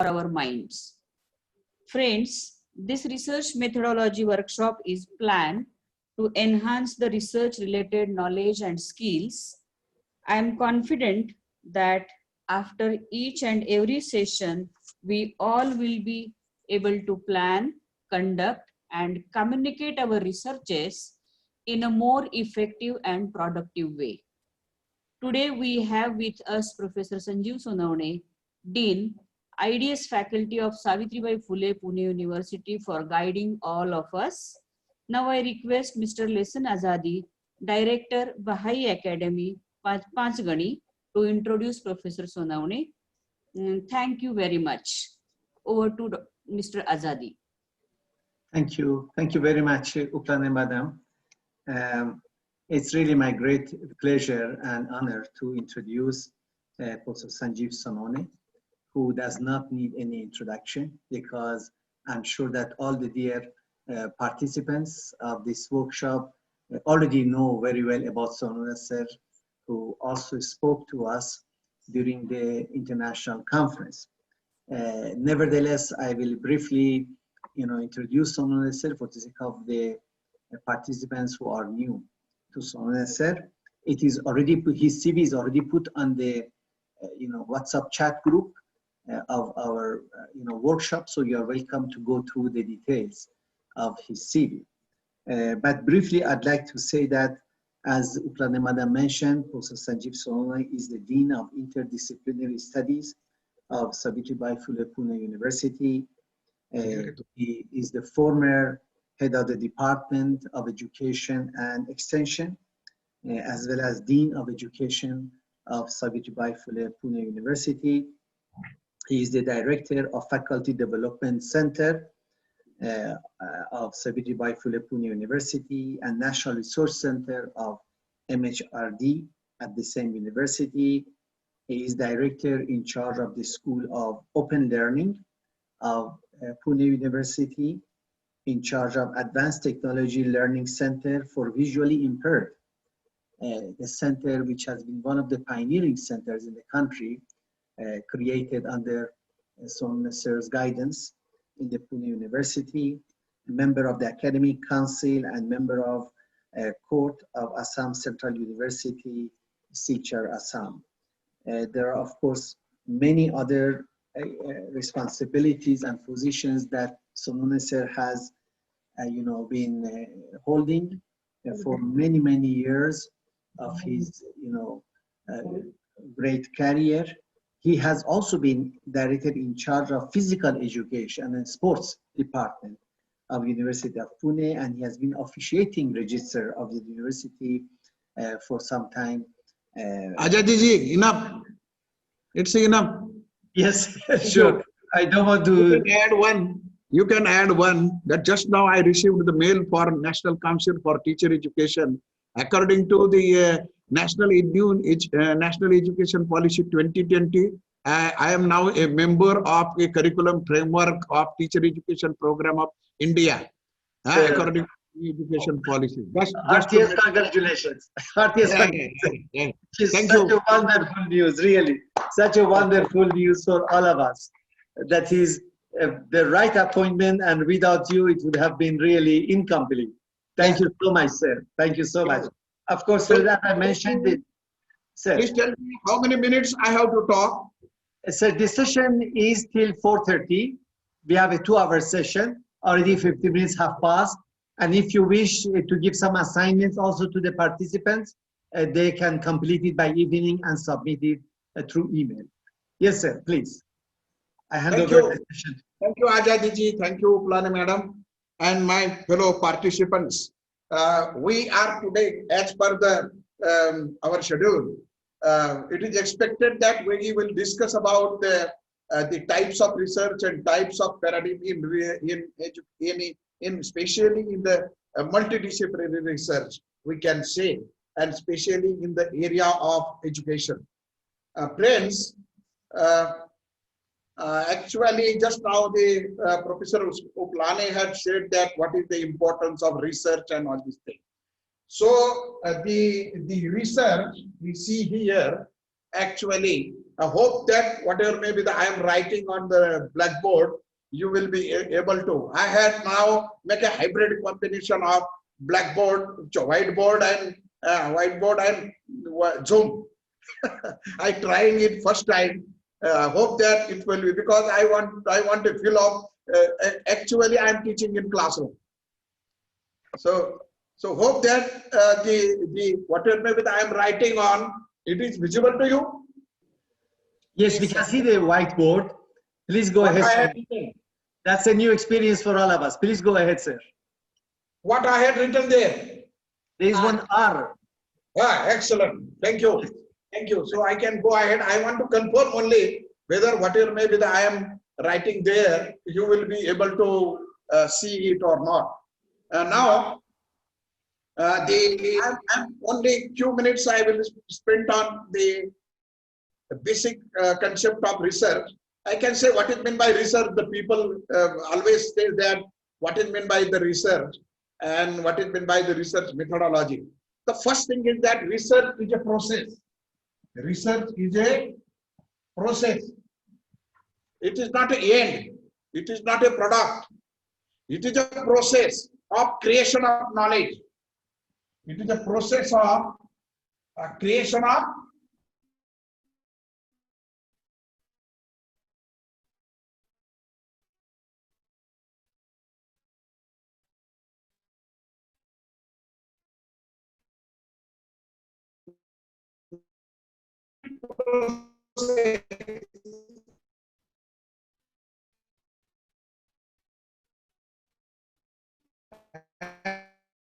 our minds. Friends, this research methodology workshop is planned to enhance the research related knowledge and skills. I am confident that after each and every session, we all will be able to plan, conduct, and communicate our researches in a more effective and productive way. Today we have with us Professor Sanjeev Sonawane, Dean, IDS Faculty of Savitribai Phule, Pune University, for guiding all of us. Now I request Mr. Lesson Azadi, Director, Bahai Academy, Panchgani, to introduce Professor Sonawane. Thank you very much. Over to Mr. Azadi. Thank you. Thank you very much, Uplane Madam. It's really my great pleasure and honor to introduce Professor Sanjeev Sonawane, who does not need any introduction, because I'm sure that all the dear participants of this workshop already know very well about Sonawane sir, who also spoke to us during the international conference. Nevertheless, I will briefly introduce Sonawane sir for the sake of the participants who are new to Sonawane sir. It is already his CV is already put on the WhatsApp chat group of our workshop, so you are welcome to go through the details of his CV. But briefly, I'd like to say that, as Uplane Madam mentioned, Professor Sanjeev Sonawane is the Dean of Interdisciplinary Studies of Savitribai Phule Pune University. He is the former head of the Department of Education and Extension, as well as Dean of Education of Savitribai Phule Pune University. He is the Director of Faculty Development Center of Savitribai Phule Pune University and National Resource Center of MHRD at the same university. He is Director in charge of the School of Open Learning of Pune University, in charge of Advanced Technology Learning Center for Visually Impaired, the center which has been one of the pioneering centers in the country, created under Sonawane sir's guidance in the Pune University, a member of the Academic Council and member of Court of Assam Central University, Silchar, Assam. There are, of course, many other responsibilities and positions that Sonawane sir has been holding for many, many years of his great career. He has also been director in charge of physical education and sports department of University of Pune, and he has been officiating registrar of the university for some time. Ajadiji, enough. It's enough. Yes, sure. I don't want to add one. You can add one that just now I received the mail for National Council for Teacher Education. According to the National Education Policy 2020, I am now a member of a curriculum framework of Teacher Education Program of India, according to the education policy. Heartiest congratulations. Heartiest congratulations. Thank such you. a wonderful news, really. Such a wonderful news for all of us. That is the right appointment, and without you, it would have been really incomplete. Thank you so much, sir. Thank you so much. Of course, sir, that I mentioned it. Sir, please tell me how many minutes I have to talk. Sir, this session is till 4:30. We have a 2-hour session. Already 50 minutes have passed. And if you wish to give some assignments also to the participants, they can complete it by evening and submit it through email. Yes, sir, please. I hand over the session. Thank you, Ajadiji. Thank you, Uplane Madam, and my fellow participants. We are today, as per the our schedule, it is expected that we will discuss about the types of research and types of paradigm in especially in the multidisciplinary research, we can say, and especially in the area of education. Friends, actually just now the Professor Uplane had said that what is the importance of research and all these things. So the research we see here, actually I hope that whatever maybe I am writing on the blackboard, you will be able to. I had now make a hybrid combination of blackboard, whiteboard and Zoom. I trying it first time. Hope that it will be, because I want to fill up. Actually, I am teaching in classroom. So hope that the whatever maybe I am writing on, it is visible to you. Yes, we can see the whiteboard. Please go ahead, sir. That's a new experience for all of us. Please go ahead, sir. What I had written there? There is one R. Ah, excellent. Thank you. Thank you. So I can go ahead. I want to confirm only whether whatever maybe that I am writing there, you will be able to see it or not. Now, I'm only few minutes I will spend on the basic concept of research. I can say what is meant by research. The people always say that what is meant by the research and what is meant by the research methodology. The first thing is that research is a process. Research is a process. It is not an end. It is not a product. It is a process of creation of knowledge. It is a process of creation of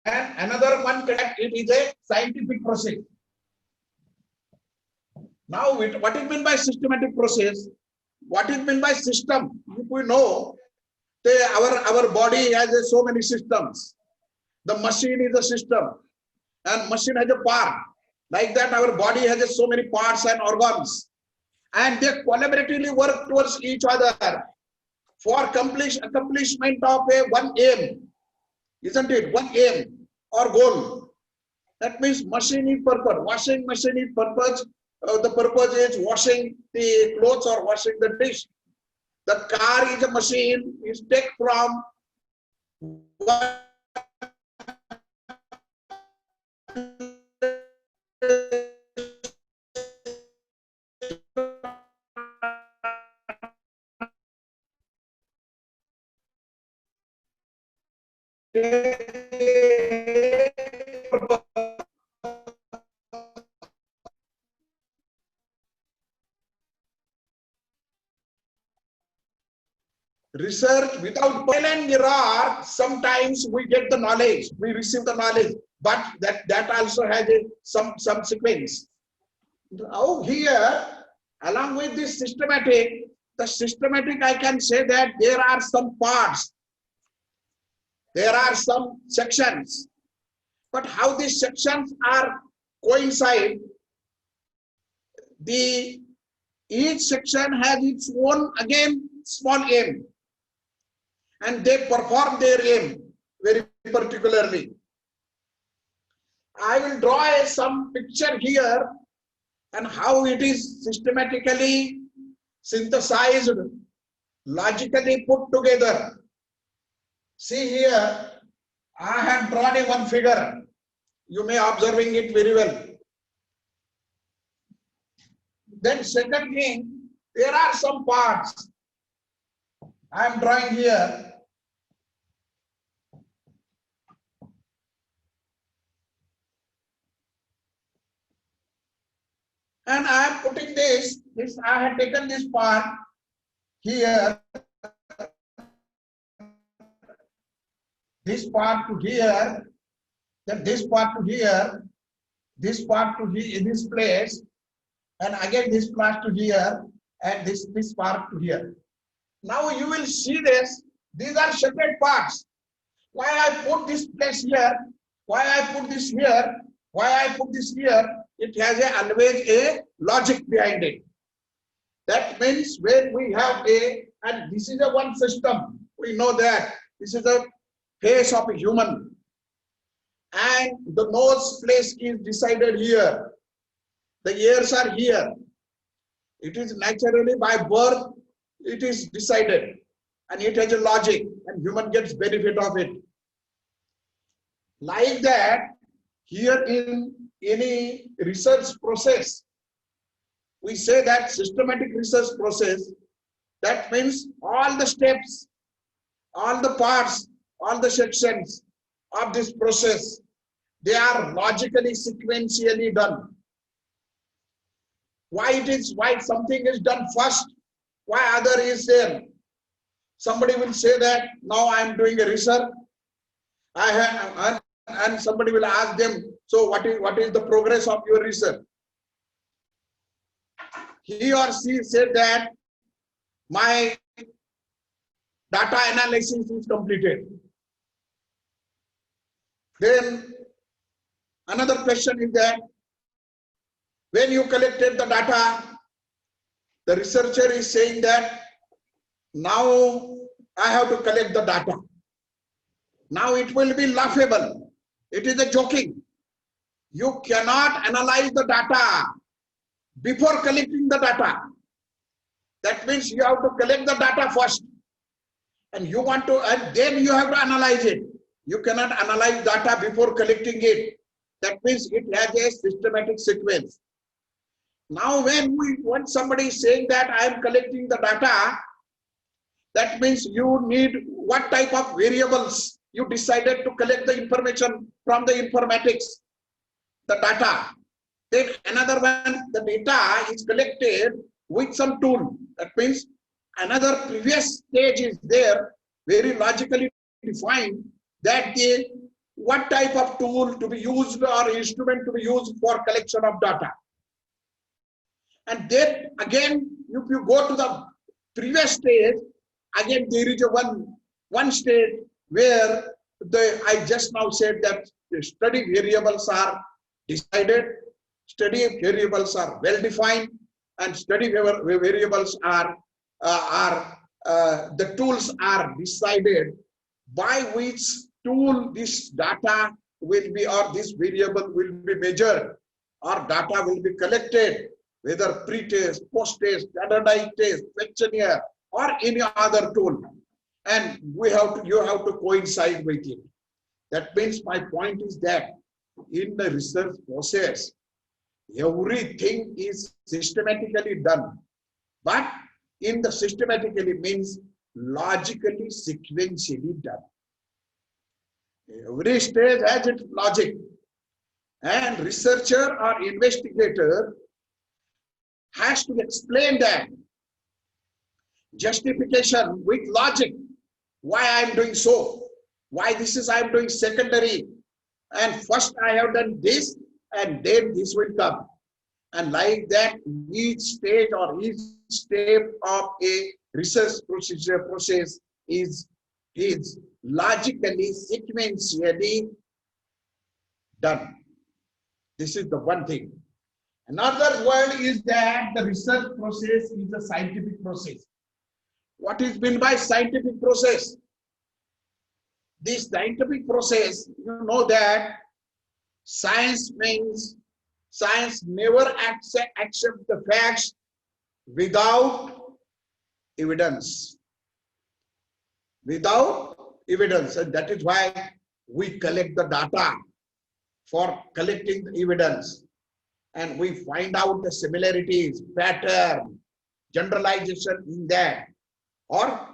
and another one, it is a scientific process. Now, what is meant by systematic process? What is meant by system? If we know, our body has so many systems. The machine is a system, and machine has a part. Like that, our body has so many parts and organs, and they collaboratively work towards each other for accomplishment of one aim, isn't it? One aim or goal. That means machine is purpose. Washing machine is purpose. The purpose is washing the clothes or washing the dish. The car is a machine. Is take from one research without trial and error. Sometimes we get the knowledge, we receive the knowledge, but that also has some sequence. Now here, along with this systematic, the systematic, I can say that there are some parts, there are some sections, but how these sections are coincide, each section has its own, again, small aim, and they perform their aim very particularly. I will draw some picture here and how it is systematically synthesized, logically put together. See here, I have drawn one figure. You may observing it very well. Then second thing, there are some parts. I am drawing here. And I am putting this, I have taken this part here, this part to here, then this part to here, this part to here, in this place, and again this part to here, and this part to here. Now you will see this, these are separate parts. Why I put this place here, why I put this here, why I put this here, it has always a logic behind it. That means when we have and this is a one system, we know that this is a face of a human, and the nose place is decided here, the ears are here, It is naturally by birth, it is decided, and it has a logic, and human gets benefit of it. Like that, here in any research process, we say that systematic research process, that means all the steps, all the parts, all the sections of this process, they are logically, sequentially done. Why something is done first, why other is there? Somebody will say that now I am doing a research, and somebody will ask them, so what is the progress of your research? He or she said that my data analysis is completed. Then another question is that when you collected the data, the researcher is saying that now I have to collect the data. Now it will be laughable. It is a joking. You cannot analyze the data before collecting the data. That means you have to collect the data first. And then you have to analyze it. You cannot analyze data before collecting it. That means it has a systematic sequence. Now when somebody is saying that I am collecting the data, that means you need what type of variables you decided to collect the information from the informatics, the data. Then another one, the data is collected with some tool. That means another previous stage is there, very logically defined, that what type of tool to be used or instrument to be used for collection of data. And then again, if you go to the previous stage, again there is one stage where I just now said that the study variables are decided, study variables are well defined, and study variables are the tools are decided by which tool this data will be, or this variable will be measured, or data will be collected, whether pre-test, post-test, standardized test, questionnaire, or any other tool. And you have to coincide with it. That means my point is that in the research process, everything is systematically done. But in the systematically means logically, sequentially done. Every stage has its logic. And researcher or investigator has to explain that justification with logic, why I am doing so, why I am doing secondary, and first I have done this, and then this will come. And like that, each stage or each step of a research process is logically, sequentially done. This is the one thing. Another word is that the research process is a scientific process. What is meant by scientific process? This scientific process, you know that science means science never accepts the facts without evidence. Without evidence. And that is why we collect the data for collecting the evidence. And we find out the similarities, pattern, generalization in that, or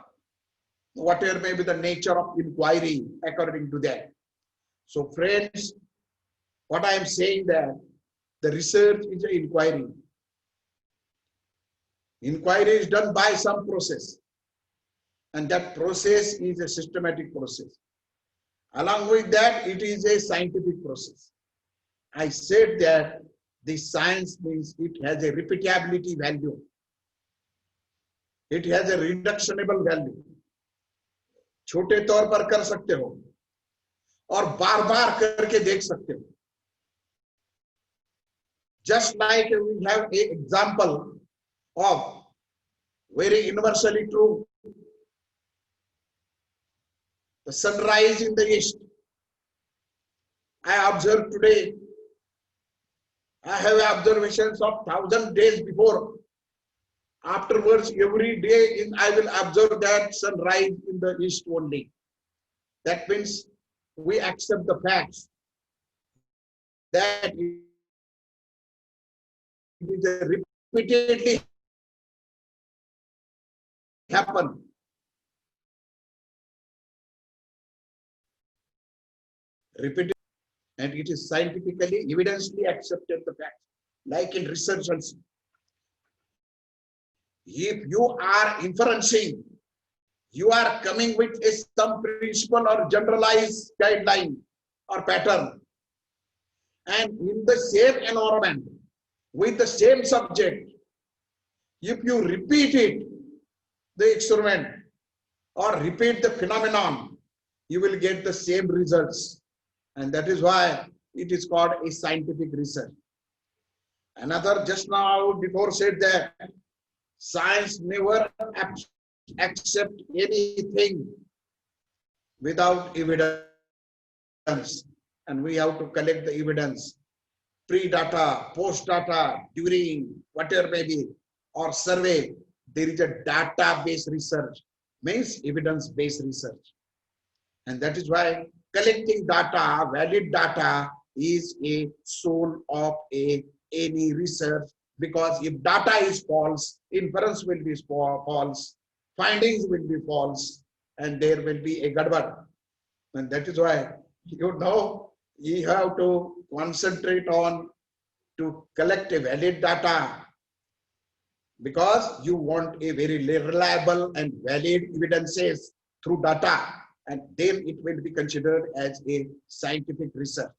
whatever may be the nature of inquiry according to that. So friends, what I am saying that the research is an inquiry. Inquiry is done by some process, and that process is a systematic process. Along with that, it is a scientific process. I said that the science means it has a repeatability value. It has a reductionable value. छोटे तौर पर कर सकते हो और बार बार करके देख सकते हो. Just like we have an example of very universally true, the sunrise in the east. I observed today, I have observations of 1,000 days before Afterwards, every day I will observe that sunrise in the east only. That means we accept the facts that it is a repeatedly happen. Repeated, and it is scientifically, evidently accepted the fact. Like in research also. If you are inferencing, you are coming with some principle or generalized guideline or pattern. And in the same environment, with the same subject, if you repeat it, the experiment, or repeat the phenomenon, you will get the same results. And that is why it is called a scientific research. Another, just now before said that science never accept anything without evidence. And we have to collect the evidence, pre-data, post-data, during, whatever may be, or survey. There is a data-based research, means evidence-based research. And that is why collecting data, valid data, is a soul of any research, because if data is false, inference will be false, findings will be false, and there will be a gadbad. And that is why, you have to concentrate on to collect a valid data, because you want a very reliable and valid evidences through data, and then it will be considered as a scientific research.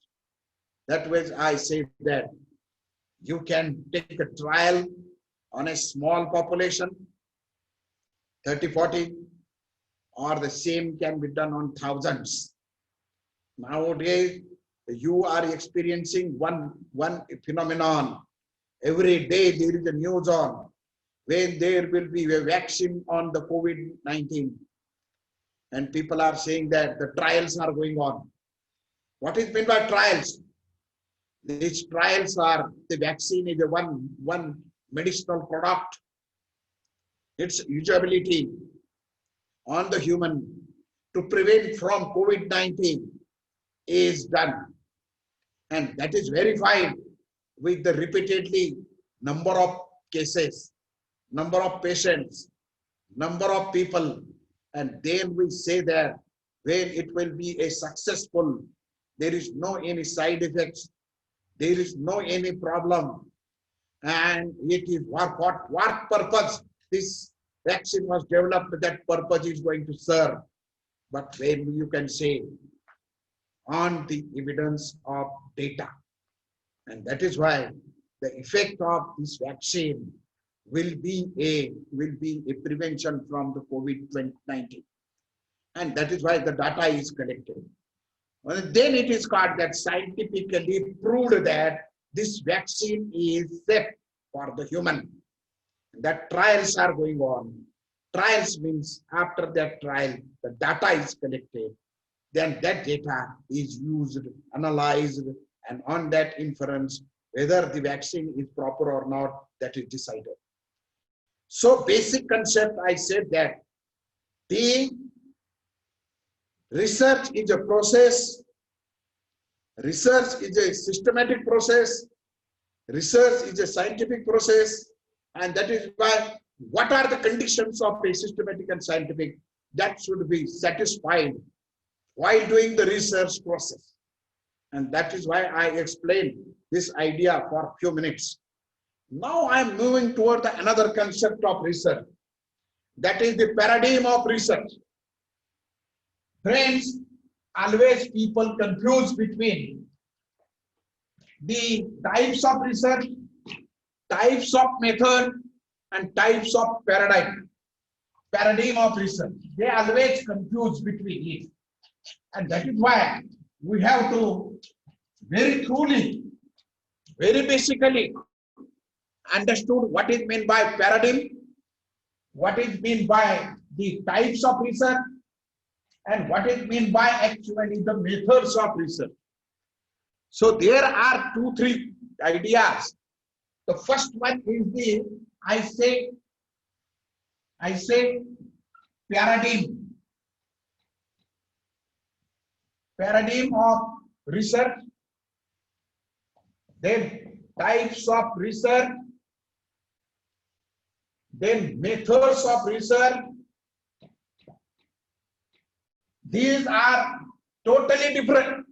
That way I say that you can take a trial on a small population, 30, 40, or the same can be done on thousands. Nowadays, you are experiencing one phenomenon. Every day there is a news on when there will be a vaccine on the COVID-19. And people are saying that the trials are going on. What is meant by trials? These trials are, the vaccine is a one medicinal product. Its usability on the human to prevent from COVID-19 is done. And that is verified with the repeatedly number of cases, number of patients, number of people. And then we say that when it will be a successful, there is no any side effects, there is no any problem, and it is what purpose this vaccine was developed, that purpose is going to serve. But when you can say on the evidence of data, and that is why the effect of this vaccine will be a prevention from the COVID-19, and that is why the data is collected. And then it is called that scientifically proved that this vaccine is safe for the human. That trials are going on. Trials means after that trial, the data is collected. Then that data is used, analyzed, and on that inference, whether the vaccine is proper or not, that is decided. So basic concept, I said that the research is a process. Research is a systematic process. Research is a scientific process. And that is why, what are the conditions of a systematic and scientific? That should be satisfied while doing the research process. And that is why I explained this idea for a few minutes. Now I am moving toward another concept of research. That is the paradigm of research. Friends, always people confuse between the types of research, types of method, and types of paradigm. Paradigm of research. They always confuse between it. And that is why we have to very truly, very basically understood what is meant by paradigm, what is meant by the types of research, and what is meant by actually the methods of research. So there are 2-3 ideas. The first one is I say I say paradigm. Paradigm of research, then types of research, then methods of research. These are totally different,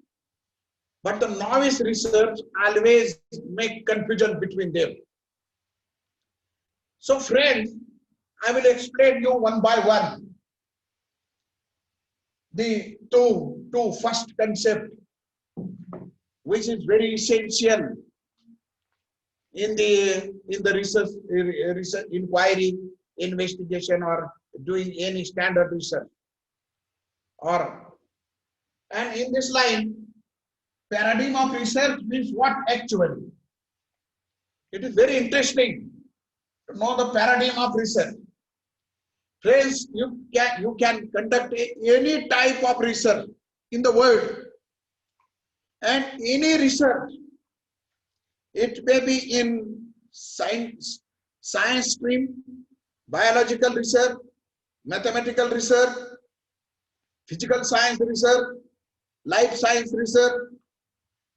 but the novice research always make confusion between them. So friends, I will explain you one by one the two first concept, which is very essential in the research inquiry, investigation, or doing any standard research. And in this line, paradigm of research means what actually? It is very interesting to know the paradigm of research. Friends, you can conduct any type of research in the world, and any research. It may be in science stream, biological research, mathematical research, physical science research, life science research.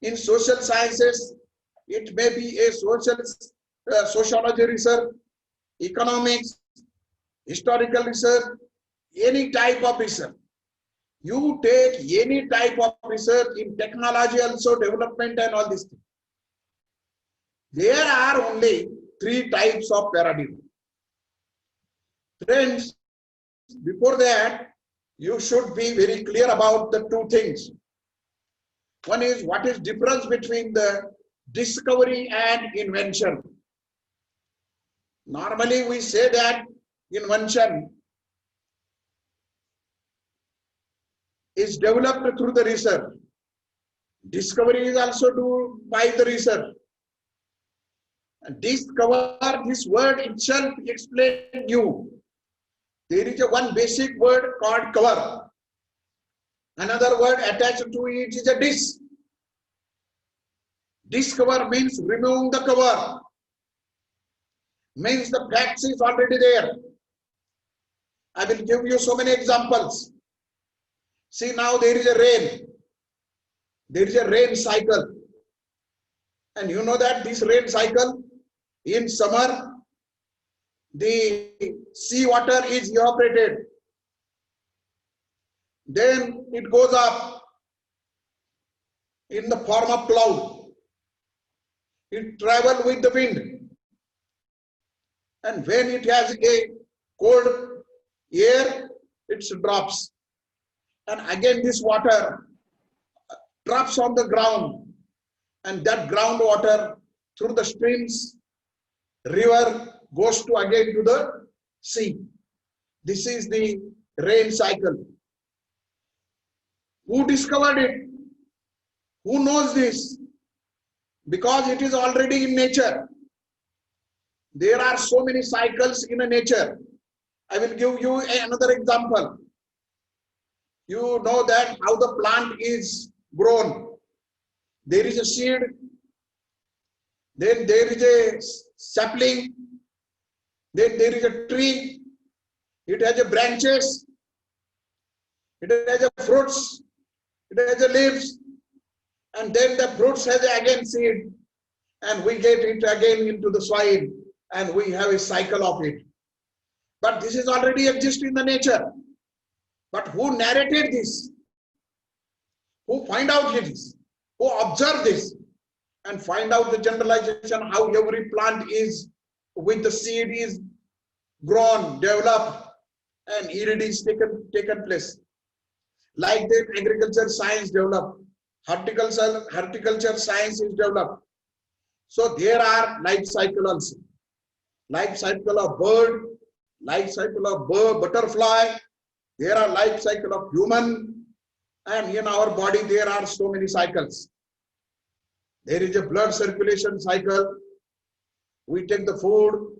In social sciences, it may be a sociology research, economics, historical research, any type of research. You take any type of research in technology also, development and all these things. There are only three types of paradigm. Friends, before that, you should be very clear about the two things. One is, what is difference between the discovery and invention? Normally we say that invention is developed through the research. Discovery is also done by the research. Discover, this word itself explains you. There is one basic word called cover. Another word attached to it is a disc. Discover means remove the cover. Means the facts is already there. I will give you so many examples. See, now there is a rain. There is a rain cycle. And you know that this rain cycle, in summer, the sea water is evaporated. Then it goes up in the form of cloud. It travels with the wind. And when it has a cold air, it drops. And again this water drops on the ground. And that groundwater through the streams, river, goes to again to the sea. This is the rain cycle. Who discovered it? Who knows this? Because it is already in nature. There are so many cycles in a nature. I will give you another example. You know that how the plant is grown. There is a seed, then there is a sapling, then there is a tree, it has a branches, it has a fruits, it has a leaves, and then the fruits has again seed, and we get it again into the soil, and we have a cycle of it. But this is already exists in the nature. But who narrated this? Who find out this? Who observe this? And find out the generalization, how every plant is with the seed is grown, developed, and yield is taken place. Like that, agriculture science developed, horticulture science is developed. So there are life cycle also. Life cycle of bird, life cycle of butterfly, there are life cycle of human, and in our body there are so many cycles. There is a blood circulation cycle. We take the food,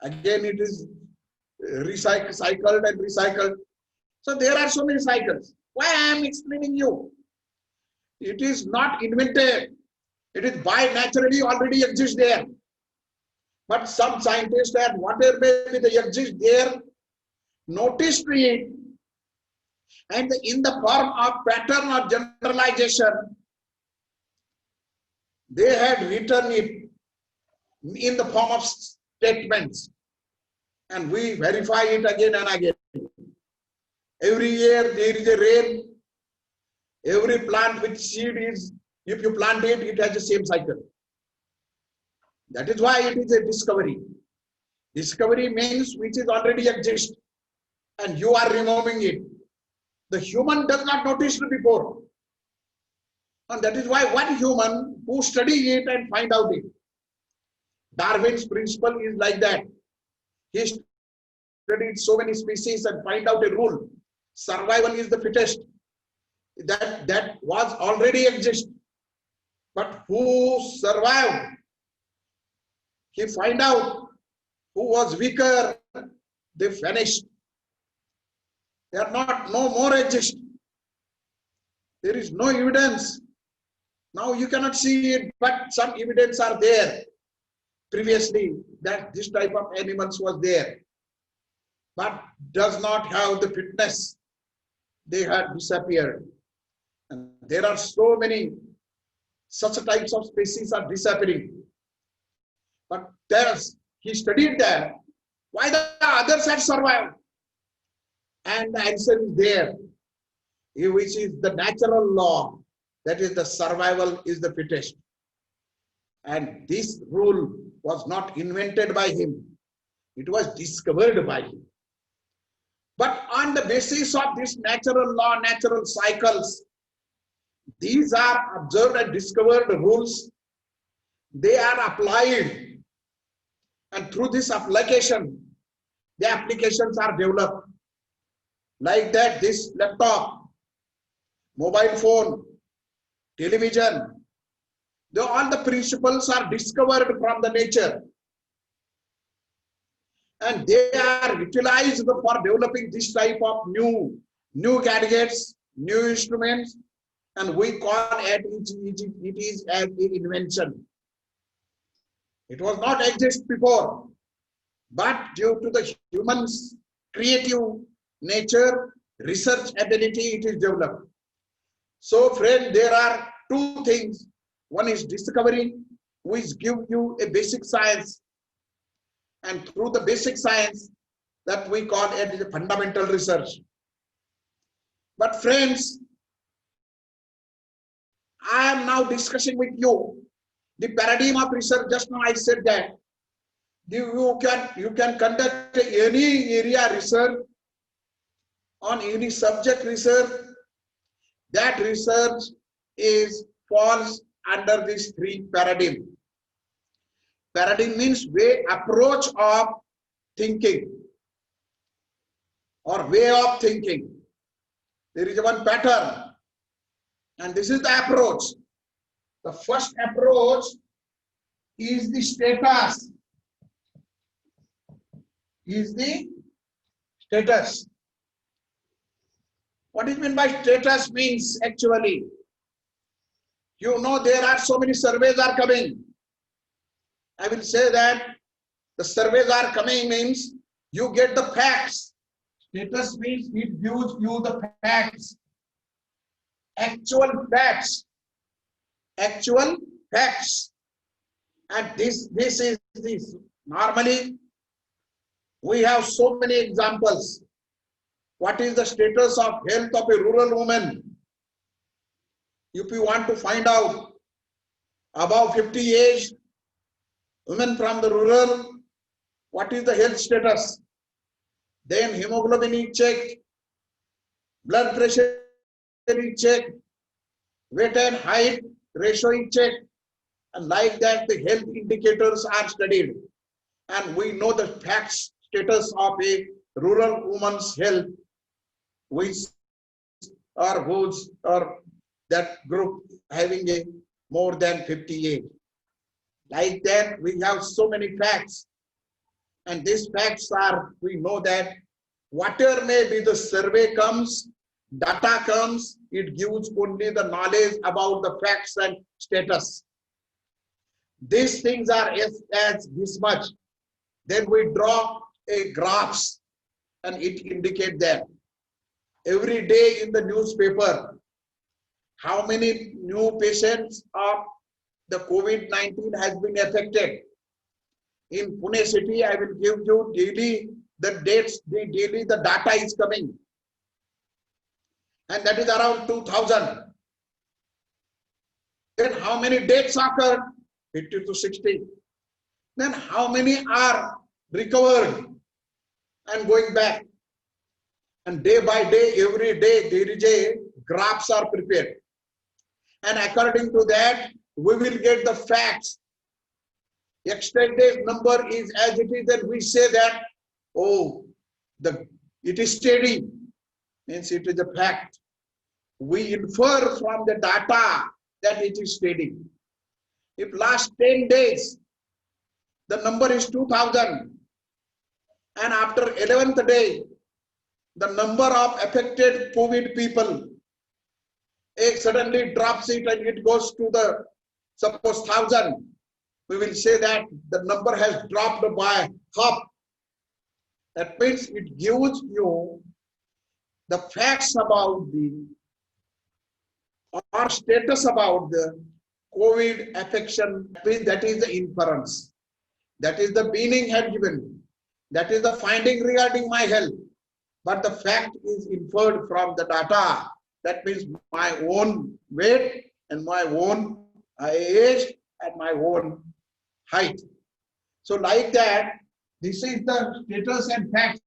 again it is recycled and recycled. So there are so many cycles. Why I am explaining you? It is not invented. It is by naturally already exists there. But some scientists and whatever may be the exist there, noticed it, and in the form of pattern or generalization, they had written it in the form of statements, and we verify it again and again. Every year there is a rain. Every plant with seed is, if you plant it, it has the same cycle. That is why it is a discovery. Discovery means which is already exist, and you are removing it. The human does not notice it before. And that is why one human who study it and find out it. Darwin's principle is like that. He studied so many species and find out a rule. Survival is the fittest. That was already exist. But who survived? He find out who was weaker, they vanished. They are not no more exist. There is no evidence. Now you cannot see it, but some evidence are there previously that this type of animals was there, but does not have the fitness. They had disappeared. And there are so many such types of species are disappearing. But he studied that. Why the others had survived? And the answer is there, which is the natural law. That is, the survival is the fittest. And this rule was not invented by him. It was discovered by him. But on the basis of this natural law, natural cycles, these are observed and discovered rules. They are applied. And through this application, the applications are developed. Like that, this laptop, mobile phone, television, all the principles are discovered from the nature. And they are utilized for developing this type of new gadgets, new instruments, and we call it is an invention. It was not exist before, but due to the human's creative nature, research ability, it is developed. So friend, there are two things. One is discovery, which give you a basic science. And through the basic science, that we call it the fundamental research. But friends, I am now discussing with you the paradigm of research. Just now I said that you can conduct any area research on any subject research. That research falls under these three paradigms. Paradigm means way, approach of thinking or way of thinking. There is one pattern, and this is the approach. The first approach is the status. What is meant by status means actually, you know, there are so many surveys are coming. I will say that the surveys are coming means you get the facts. Status means it gives you the facts. Actual facts. Actual facts. And this is this. Normally, we have so many examples. What is the status of health of a rural woman? If you want to find out above 50 age, women from the rural, what is the health status? Then hemoglobin is checked, blood pressure is checked, weight and height ratio is checked, and like that the health indicators are studied. And we know the facts status of a rural woman's health, which or whose or that group having a more than 50 age. Like that, we have so many facts. And these facts are, we know that whatever may be the survey comes, data comes, it gives only the knowledge about the facts and status. these things are as this much. Then we draw a graphs and it indicates that every day in the newspaper, how many new patients of the COVID-19 has been affected. In Pune city, I will give you daily the dates, daily the data is coming. And that is around 2000. Then how many deaths occurred? 50 to 60. Then how many are recovered and going back? And day by day, every day, there is a graphs are prepared. And according to that, we will get the facts. Extended number is as it is, then we say that, oh, it is steady, means it is a fact. We infer from the data that it is steady. If last 10 days, the number is 2000, and after 11th day, the number of affected COVID people, it suddenly drops it and it goes to the, suppose 1000, we will say that the number has dropped by half. That means it gives you the facts about the, or status about the COVID affection. That is the inference. That is the meaning had given. That is the finding regarding my health. But the fact is inferred from the data. That means my own weight and my own age and my own height. So like that, this is the status and facts.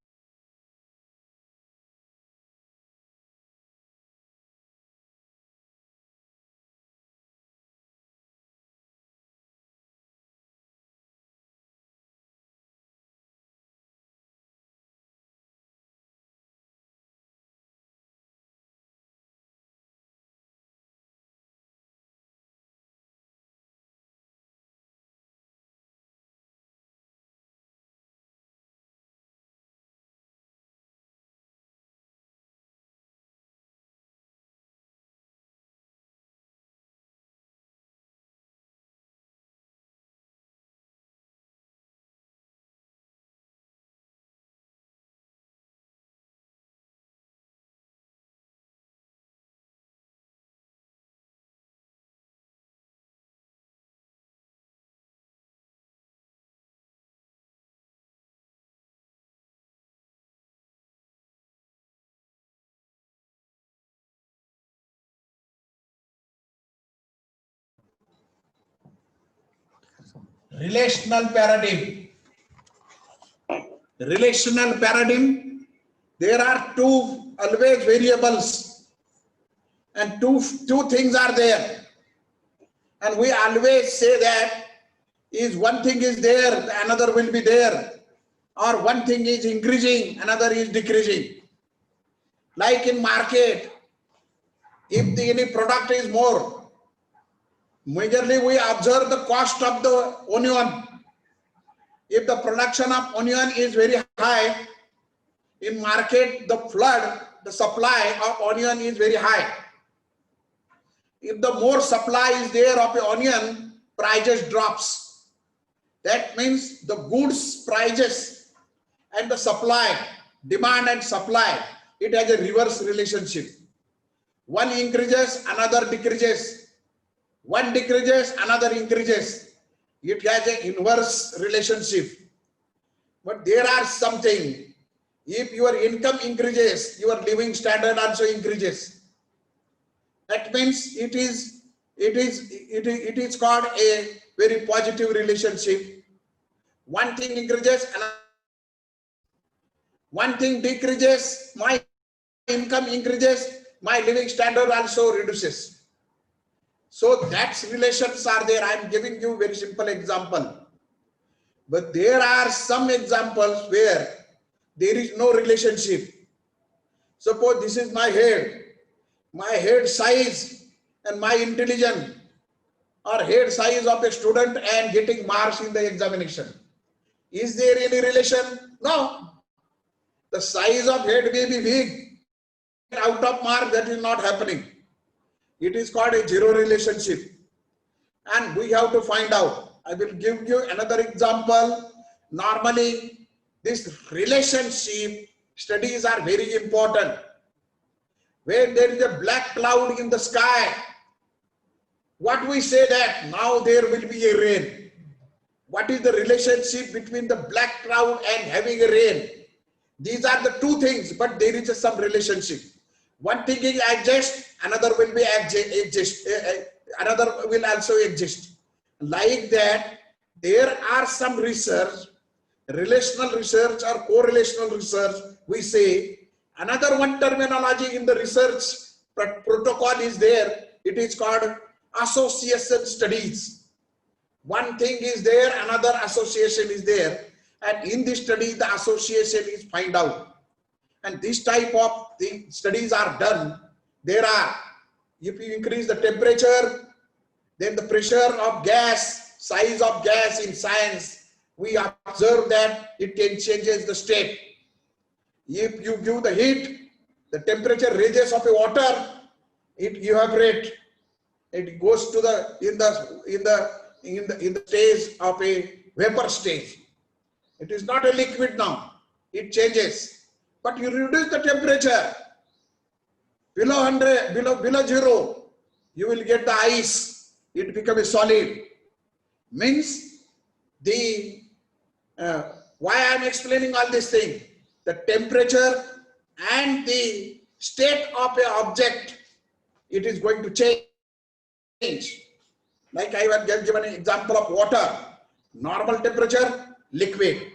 Relational paradigm. Relational paradigm, there are two always variables and two things are there. And we always say that is one thing is there, another will be there. Or one thing is increasing, another is decreasing. Like in market, if any product is more, majorly we observe the cost of the onion. If the production of onion is very high, in market the flood, the supply of onion is very high. If the more supply is there of the onion, prices drops. That means the goods prices and the supply, demand and supply, it has a reverse relationship. One increases, another decreases. One decreases, another increases. It has an inverse relationship. But there are something, if your income increases, your living standard also increases. That means it is called a very positive relationship. One thing increases, another. One thing decreases, my income increases, my living standard also reduces. So that's relations are there. I am giving you very simple example. But there are some examples where there is no relationship. Suppose this is my head size and my intelligence, or head size of a student and getting marks in the examination. Is there any relation? No. The size of head may be big. Out of mark, that is not happening. It is called a zero relationship. And we have to find out. I will give you another example. Normally, this relationship studies are very important. When there is a black cloud in the sky, what we say that now there will be a rain. What is the relationship between the black cloud and having a rain? These are the two things, but there is some relationship. One thing is exist, another will be exist. Another will also exist. Like that, there are some research, relational research or correlational research, we say. Another one terminology in the research protocol is there. It is called association studies. One thing is there, another association is there. And in this study, the association is find out. And this type of the studies are done. There are, if you increase the temperature, then the pressure of gas, size of gas in science, we observe that it can changes the state. If you give the heat, the temperature ranges of a water, it evaporates. It goes to the in the stage of a vapor stage. It is not a liquid now. It changes. But you reduce the temperature below 100, below 0, you will get the ice. It becomes a solid. Means the why I am explaining all this thing. The temperature and the state of an object, it is going to change. Like I have just given an example of water. Normal temperature, liquid.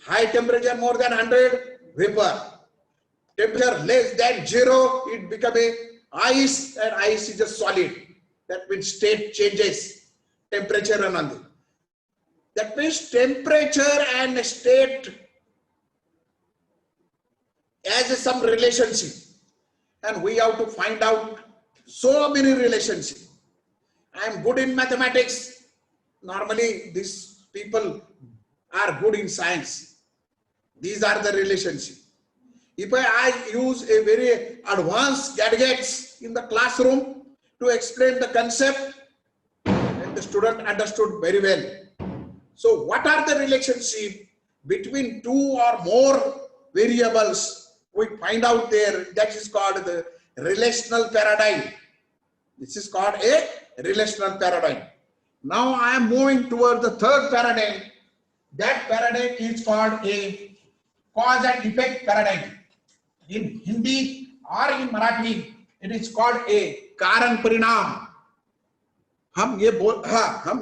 High temperature more than 100, vapor. Temperature less than 0, it becomes a ice, and ice is a solid. That means state changes, temperature and all. That means temperature and state as some relationship. And we have to find out so many relationships. I am good in mathematics. Normally, these people are good in science. These are the relationships. If I use a very advanced gadgets in the classroom to explain the concept, then the student understood very well. So what are the relationship between two or more variables? We find out there. That is called the relational paradigm. This is called a relational paradigm. Now I am moving toward the third paradigm. That paradigm is called a cause and effect paradigm. In Hindi or in Marathi, it is called a कारण परिणाम. हम ये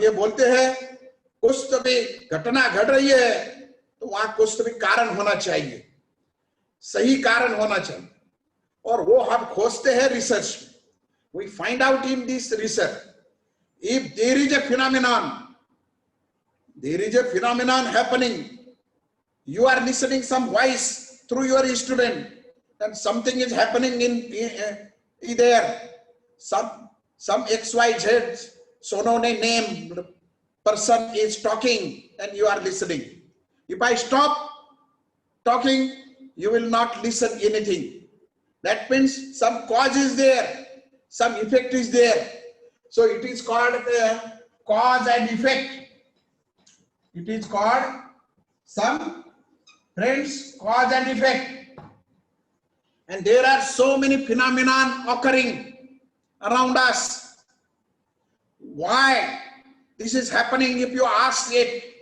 बोलते हैं कुछ तो भी घटना घट रही है तो वहां कुछ तो भी कारण होना चाहिए, सही कारण होना चाहिए, और वो हम खोजते हैं रिसर्च में. We find out in this research, if there is a phenomenon happening, you are listening some voice through your instrument, and something is happening in there. Some XYZ Sonone name person is talking and you are listening. If I stop talking, you will not listen anything. That means some cause is there, some effect is there. So it is called cause and effect. It is called some friends cause and effect. And there are so many phenomena occurring around us. Why this is happening? If you ask it,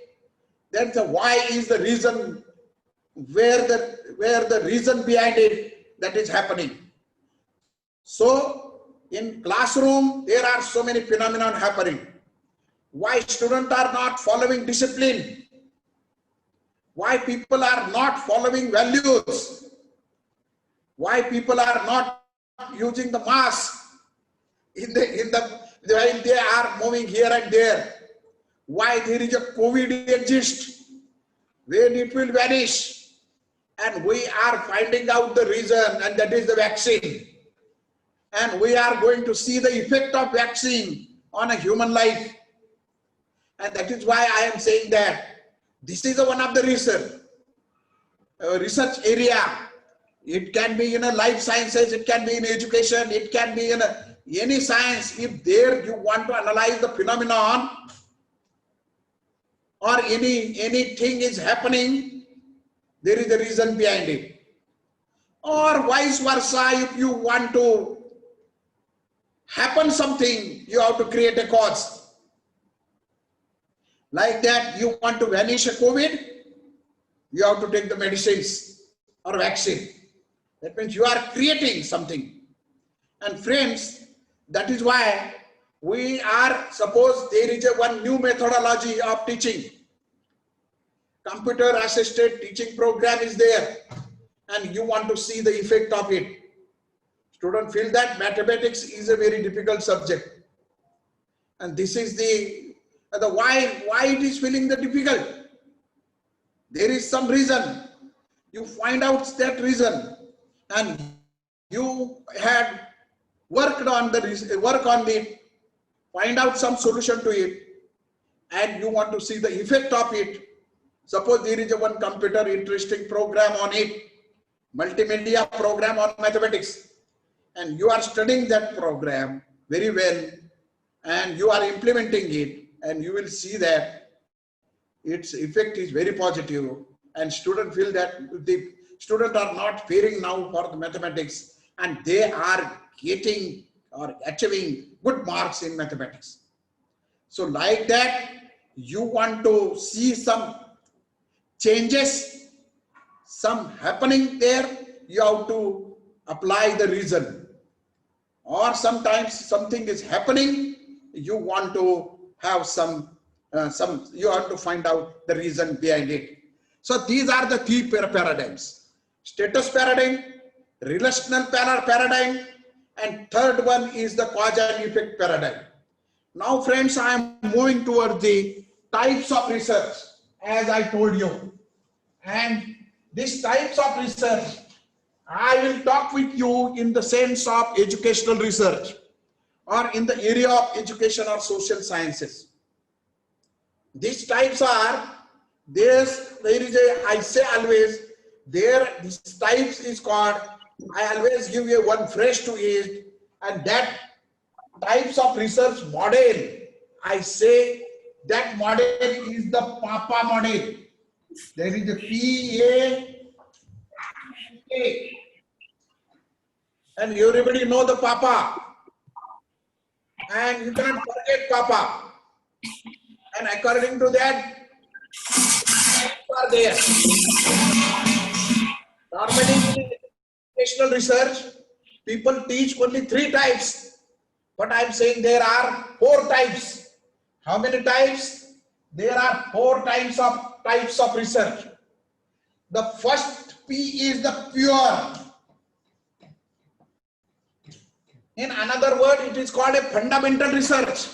then the why is the reason, where the reason behind it that is happening. So in classroom there are so many phenomena happening. Why students are not following discipline? Why people are not following values? Why people are not using the mask while they are moving here and there? Why there is a COVID exists? When it will vanish? And we are finding out the reason, and that is the vaccine. And we are going to see the effect of vaccine on a human life. And that is why I am saying that this is one of the research area. It can be in life sciences, it can be in education, it can be in any science. If there you want to analyze the phenomenon, or anything is happening, there is a reason behind it. Or vice versa, if you want to happen something, you have to create a cause. Like that, you want to vanish a COVID, you have to take the medicines or vaccine. That means you are creating something. And friends, that is why we are, suppose there is a one new methodology of teaching. Computer assisted teaching program is there, and you want to see the effect of it. Students feel that mathematics is a very difficult subject. And this is the why it is feeling the difficult. There is some reason. You find out that reason, and you had worked on it, find out some solution to it, and you want to see the effect of it. Suppose there is a one computer interesting program on it, multimedia program on mathematics, and you are studying that program very well, and you are implementing it, and you will see that its effect is very positive, and students feel that the students are not fearing now for the mathematics, and they are getting or achieving good marks in mathematics. So like that, you want to see some changes, some happening there, you have to apply the reason. Or sometimes something is happening, you want to have you have to find out the reason behind it. So these are the three paradigms: status paradigm, relational paradigm, and third one is the cause and effect paradigm. Now friends, I am moving towards the types of research, as I told you. And these types of research, I will talk with you in the sense of educational research or in the area of education or social sciences. These types are, there is a, I say always, these types is called, I always give you one phrase to it, and that types of research model, I say that model is the PAPA model. There is a P-A-P-A. And everybody know the Papa. And you cannot forget Papa. And according to that, are there. Normally, in educational research, people teach only 3 types. But I am saying there are 4 types. How many types? There are 4 types of research. The first P is the pure. In another word, it is called a fundamental research.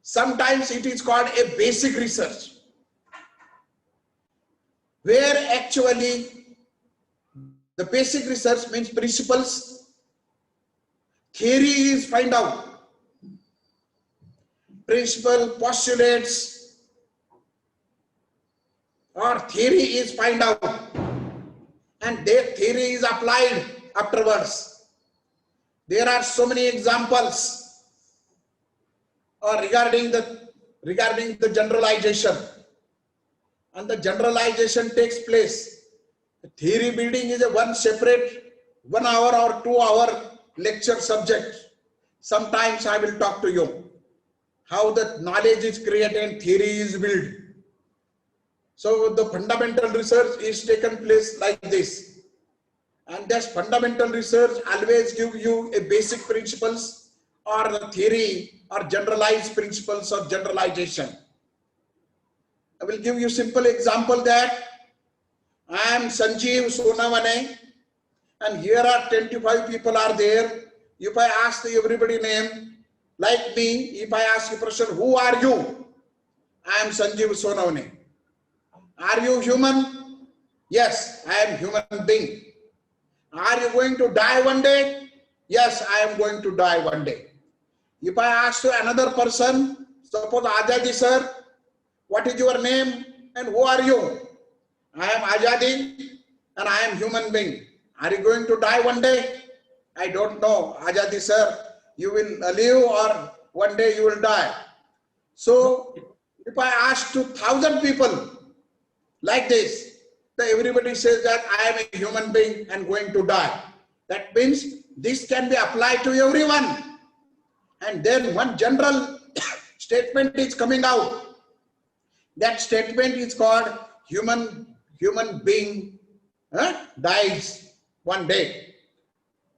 Sometimes it is called a basic research, where actually the basic research means principles. Theory is find out. Principle, postulates, or theory is find out. And that theory is applied afterwards. There are so many examples regarding the generalization, and the generalization takes place. The theory building is a one separate 1 hour or 2 hour lecture subject. Sometimes I will talk to you how the knowledge is created and theory is built. So the fundamental research is taken place like this. And this fundamental research always give you a basic principles or the theory or generalized principles of generalization. I will give you simple example that I am Sanjeev Sonawane, and here are 25 people are there. If I ask everybody name, like me, if I ask a person, who are you? I am Sanjeev Sonawane. Are you human? Yes, I am human being. Are you going to die one day? Yes, I am going to die one day. If I ask to another person, suppose Ajadi sir, what is your name and who are you? I am Ajadi and I am human being. Are you going to die one day? I don't know. Ajadi sir, you will live or one day you will die. So If I ask to 1,000 people like this, then everybody says that I am a human being and going to die. That means this can be applied to everyone. And then one general statement is coming out. That statement is called human being dies one day.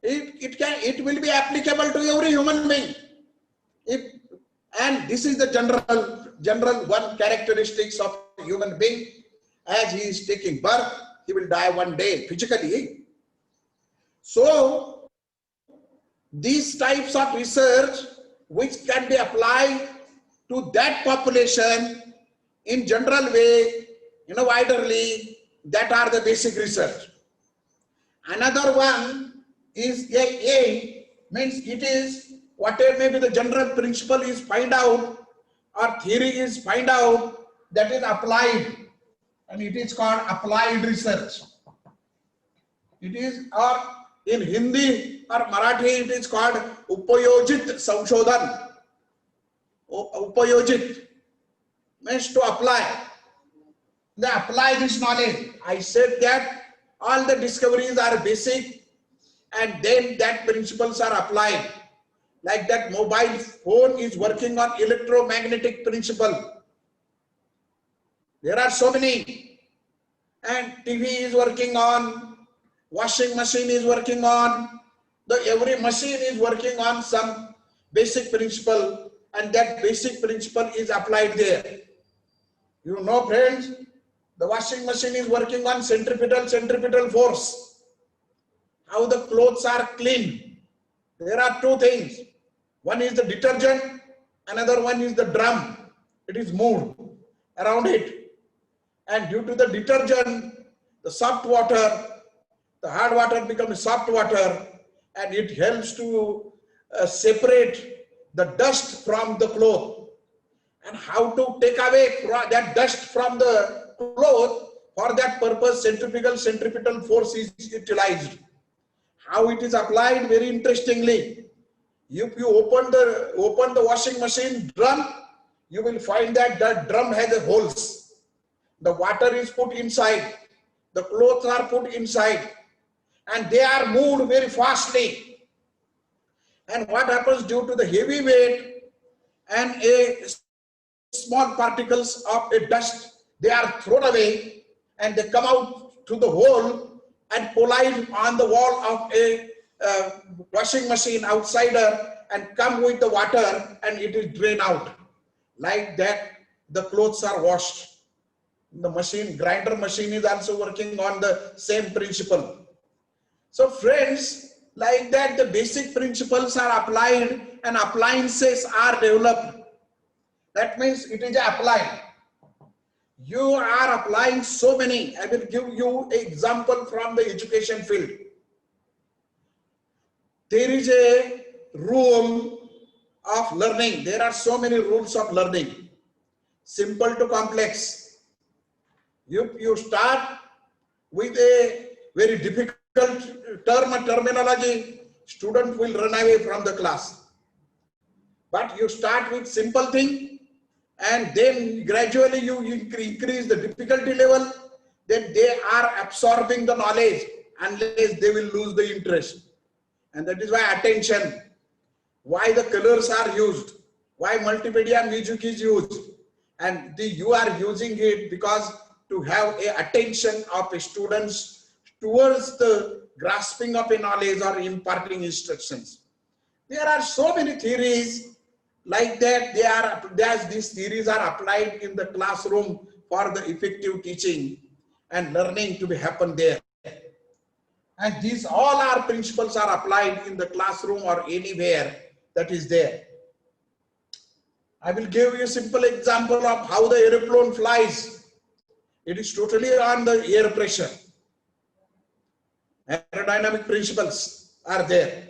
It will be applicable to every human being. And this is the general one characteristics of a human being. As he is taking birth, he will die one day physically. So these types of research which can be applied to that population in general way, widerly, that are the basic research. Another one is A, means it is whatever may be the general principle is find out or theory is find out, that is applied, and it is called applied research. It is, or in Hindi or Marathi it is called Upayojit Sanshodhan. Upayojit means to apply. They apply this knowledge. I said that all the discoveries are basic and then that principles are applied. Like that mobile phone is working on electromagnetic principle. There are so many. And TV is working on, washing machine is working on, every machine is working on some basic principle, and that basic principle is applied there. You know, friends, the washing machine is working on centripetal force. How the clothes are cleaned. There are two things. One is the detergent, another one is the drum. It is moved around it. And due to the detergent, the soft water, the hard water becomes soft water, and it helps to separate the dust from the cloth. And how to take away that dust from the cloth, for that purpose centripetal force is utilized. How it is applied, very interestingly. If you open the washing machine drum, you will find that the drum has a holes. The water is put inside, the clothes are put inside, and they are moved very fastly. And what happens due to the heavy weight and a small particles of a dust, they are thrown away and they come out to the hole and collide on the wall of a washing machine outsider and come with the water, and it is drained out. Like that, the clothes are washed. The machine, grinder machine is also working on the same principle. So friends, like that, the basic principles are applied and appliances are developed. That means it is applied. You are applying so many. I will give you an example from the education field. There is a rule of learning. There are so many rules of learning. Simple to complex. If you start with a very difficult terminology, student will run away from the class. But you start with simple thing, and then gradually you increase the difficulty level, then they are absorbing the knowledge unless they will lose the interest. And that is why attention, why the colors are used, why multimedia music is used, and you are using it because to have a attention of a students towards the grasping of a knowledge or imparting instructions. There are so many theories like that. These theories are applied in the classroom for the effective teaching and learning to be happen there. And these all our principles are applied in the classroom or anywhere that is there. I will give you a simple example of how the aeroplane flies. It is totally on the air pressure. Aerodynamic principles are there.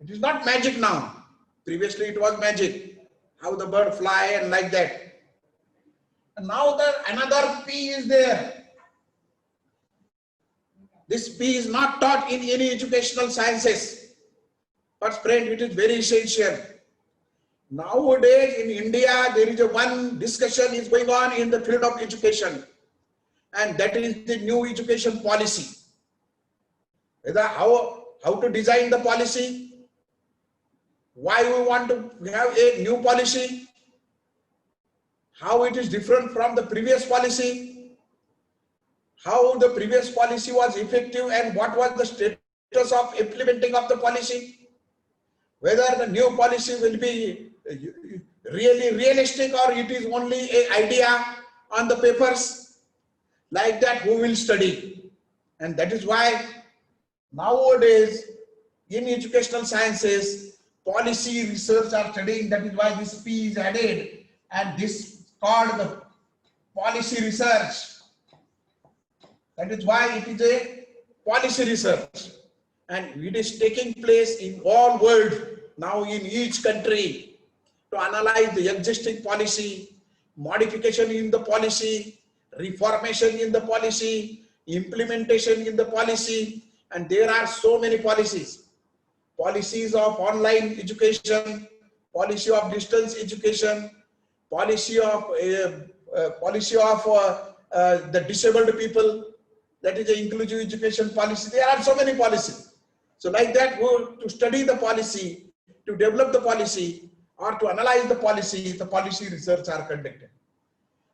It is not magic now. Previously it was magic. How the bird fly and like that. And now another P is there. This P is not taught in any educational sciences. But friend, it is very essential. Nowadays in India, there is a one discussion is going on in the field of education, and that is the new education policy. Whether how to design the policy, why we want to have a new policy, how it is different from the previous policy, how the previous policy was effective and what was the status of implementing of the policy, whether the new policy will be really realistic or it is only an idea on the papers. Like that, who will study? And that is why nowadays in educational sciences, policy research are studying. That is why this P is added, and this called the policy research. That is why it is a policy research, and it is taking place in all world now, in each country, to analyze the existing policy, modification in the policy, reformation in the policy, implementation in the policy. And there are so many policies. Policies of online education, policy of distance education, policy of the disabled people, that is the inclusive education policy. There are so many policies. So like that, to study the policy, to develop the policy, or to analyze the policy research are conducted.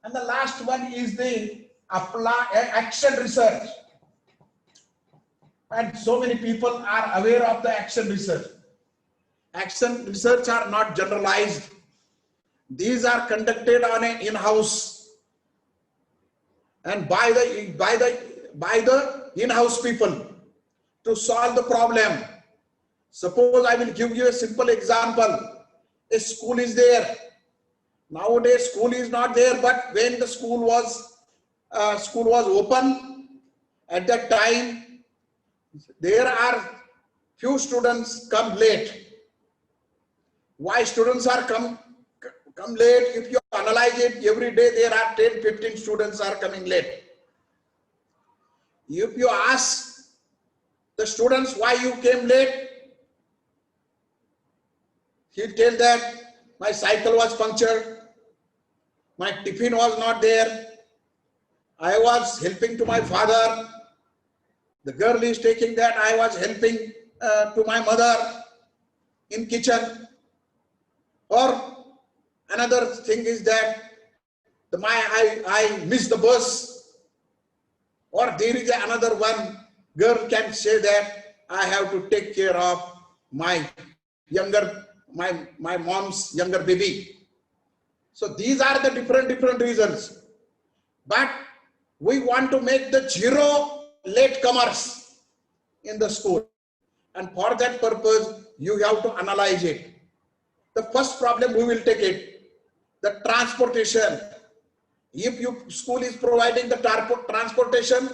And the last one is the action research. And so many people are aware of the action research. Action research are not generalized. These are conducted on an in-house and by the in-house people to solve the problem. Suppose I will give you a simple example. A school is there. Nowadays school is not there, but when the school was open, at that time there are few students come late. Why students are come late? If you analyze it, every day there are 10-15 students are coming late. If you ask the students why you came late, he'll tell that my cycle was punctured, my tiffin was not there, I was helping to my father, the girl is taking that I was helping to my mother in kitchen. Or another thing is that I missed the bus. Or there is another one, girl can say that I have to take care of my mom's younger baby. So these are the different reasons. But we want to make the zero latecomers in the school. And for that purpose, you have to analyze it. The first problem we will take it, the transportation. If your school is providing the transportation,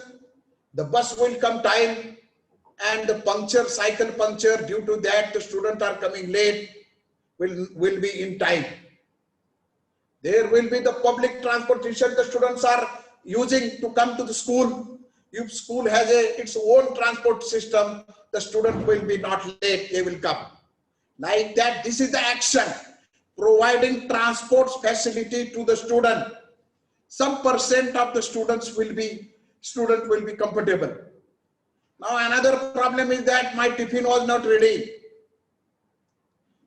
the bus will come time and the cycle puncture, due to that the students are coming late, will be in time. There will be the public transportation the students are using to come to the school. If school has its own transport system, the student will be not late, they will come. Like that, this is the action, providing transport facility to the student. Some percent of the students will be comfortable. Now another problem is that my tiffin was not ready.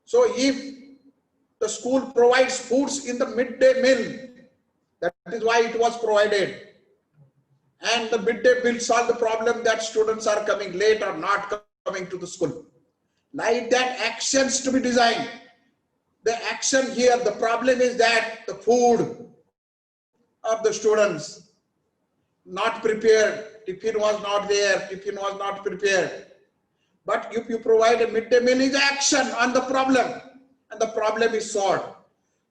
So if the school provides foods in the midday meal, that is why it was provided. And the midday meal solve the problem that students are coming late or not coming to the school. Like that, actions to be designed. The action here, the problem is that the food of the students not prepared, tiffin was not there, tiffin was not prepared. But if you provide a midday meal, is action on the problem, and the problem is solved.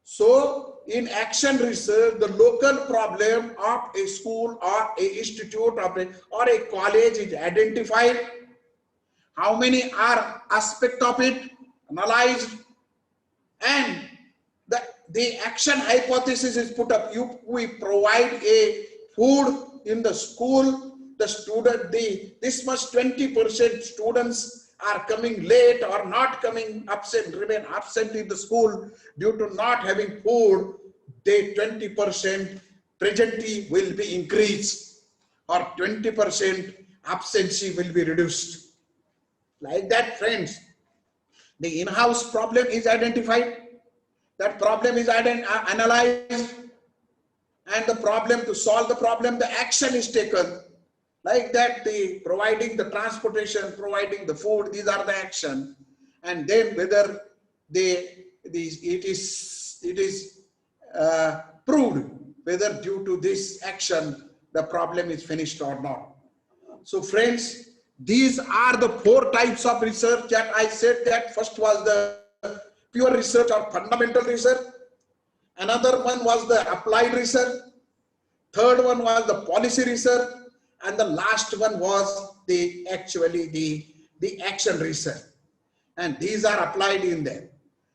So in action research, the local problem of a school or a institute or a college is identified. How many are aspect of it analyzed, and the action hypothesis is put up. We provide a food in the school, the student, this much 20% students are coming late or not coming absent, remain absent in the school due to not having food, they 20% presently will be increased or 20% absency will be reduced. Like that, friends, the in-house problem is identified, that problem is analyzed, and the problem, to solve the problem, the action is taken. Like that, the providing the transportation, providing the food, these are the action. And then whether it is proved whether due to this action the problem is finished or not. So friends, these are the 4 types of research that I said. That first was the pure research or fundamental research. Another one was the applied research. Third one was the policy research. And the last one was the action research. And these are applied in there.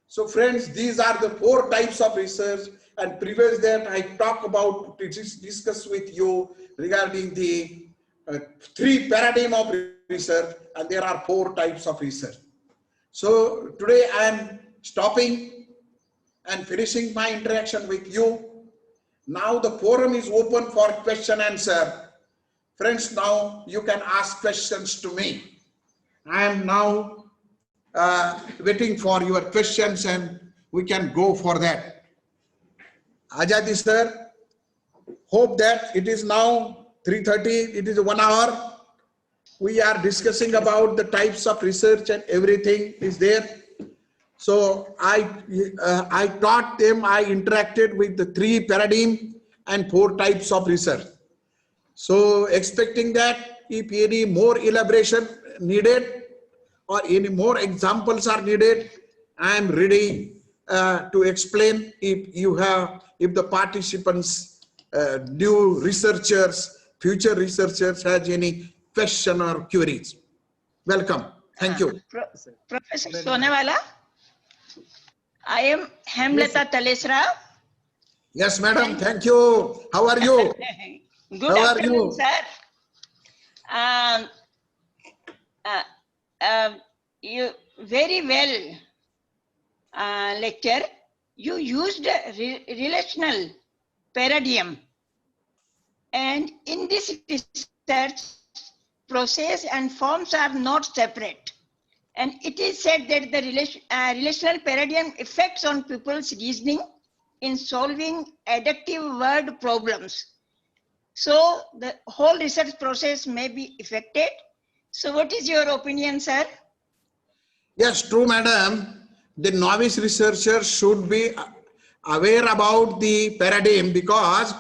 So friends, these are the 4 types of research. And previous that I talk about to discuss with you regarding the 3 paradigm of research, and there are 4 types of research. So today I am stopping and finishing my interaction with you. Now the forum is open for question answer. Friends, now you can ask questions to me. I am now waiting for your questions and we can go for that. Ajadi sir, hope that it is now 3:30, it is 1 hour. We are discussing about the types of research and everything is there. So I taught them, I interacted with the 3 paradigm and 4 types of research. So expecting that if any more elaboration needed or any more examples are needed, I am ready to explain if the participants, new researchers, future researchers has any question or queries. Welcome. Thank you. Professor Sonawala, I am Hemlata Talesra. Yes, madam. Thank you. How are you? Good How are afternoon, you? sir. You very well lecture. You used relational paradigm, and in this research, process and forms are not separate. And it is said that the relational paradigm effects on people's reasoning in solving adaptive word problems. So the whole research process may be affected. So what is your opinion, sir? Yes, true, madam. The novice researcher should be aware about the paradigm, because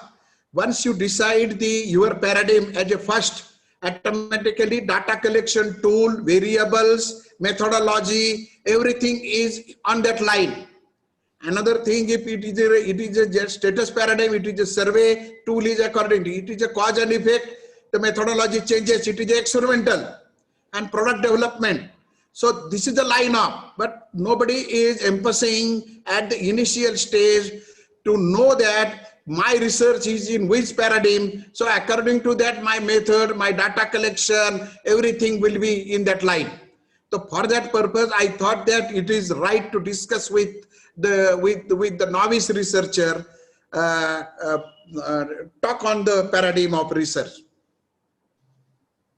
once you decide your paradigm as a first, automatically data collection tool, variables, methodology, everything is on that line. Another thing, if it is a status paradigm, it is a survey tool is according to it is a cause and effect, the methodology changes, it is experimental and product development. So this is the lineup, but nobody is emphasizing at the initial stage to know that my research is in which paradigm. So according to that, my method, my data collection, everything will be in that line. So for that purpose, I thought that it is right to discuss with the novice researcher, talk on the paradigm of research.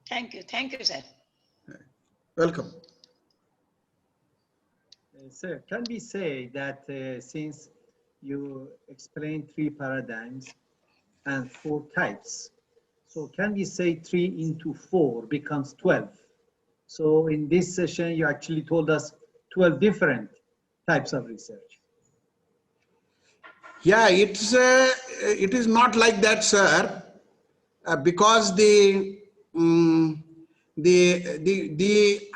Thank you, sir. Welcome. Sir, can we say that since you explained 3 paradigms and 4 types, so can we say 3 into 4 becomes 12? So in this session, you actually told us 12 different types of research. Yeah, it is not like that, sir, because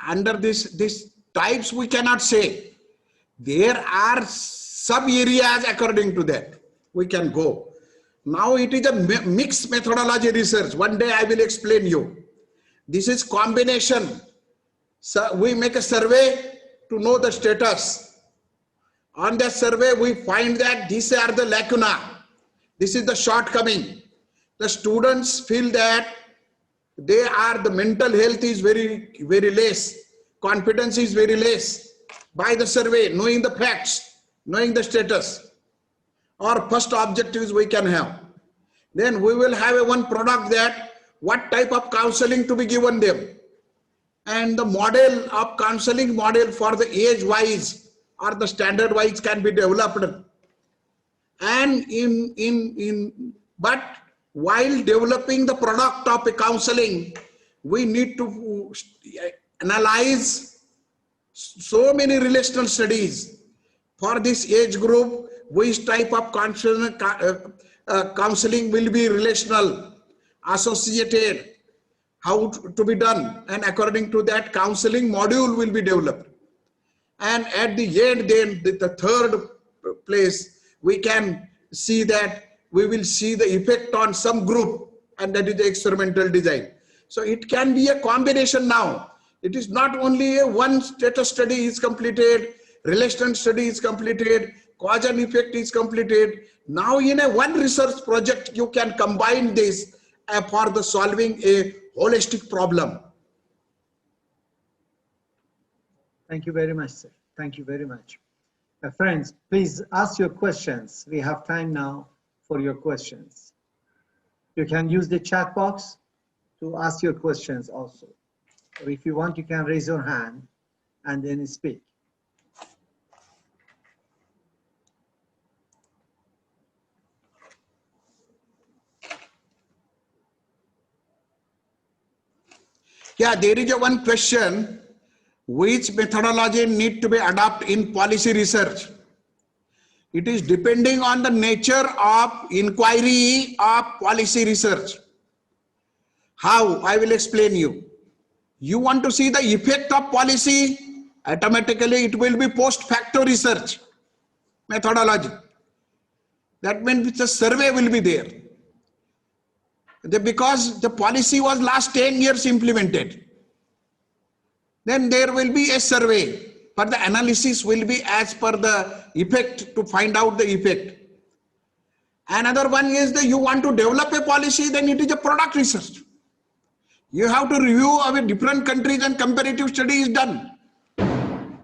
under this types we cannot say. There are sub areas according to that we can go. Now it is a mixed methodology research. One day I will explain you. This is combination. So we make a survey to know the status. On that survey, we find that these are the lacuna. This is the shortcoming. The students feel that the mental health is very, very less. confidence is very less. By the survey, knowing the facts, knowing the status, or first objectives we can have. Then we will have a one product that what type of counseling to be given them. And the model of counseling model for the age wise or the standard wise can be developed. And but while developing the product of a counseling, we need to analyze so many relational studies for this age group. Which type of counseling will be relational, associated, how to be done, and according to that counseling module will be developed. And at the end, then the third place, we can see that we will see the effect on some group, and that is the experimental design. So it can be a combination now. It is not only a one status study is completed, relational study is completed, cause and effect is completed. Now in a one research project, you can combine this for the solving a holistic problem. Thank you very much, sir. Thank you very much. Friends, please ask your questions. We have time now for your questions. You can use the chat box to ask your questions also. Or if you want, you can raise your hand and then speak. Yeah, there is a one question, which methodology need to be adopted in policy research? It is depending on the nature of inquiry of policy research. How? I will explain you. You want to see the effect of policy, automatically it will be post facto research methodology. That means the survey will be there. Because the policy was last 10 years implemented. Then there will be a survey, but the analysis will be as per the effect to find out the effect. Another one is that you want to develop a policy, then it is a product research. You have to review of different countries and comparative study is done.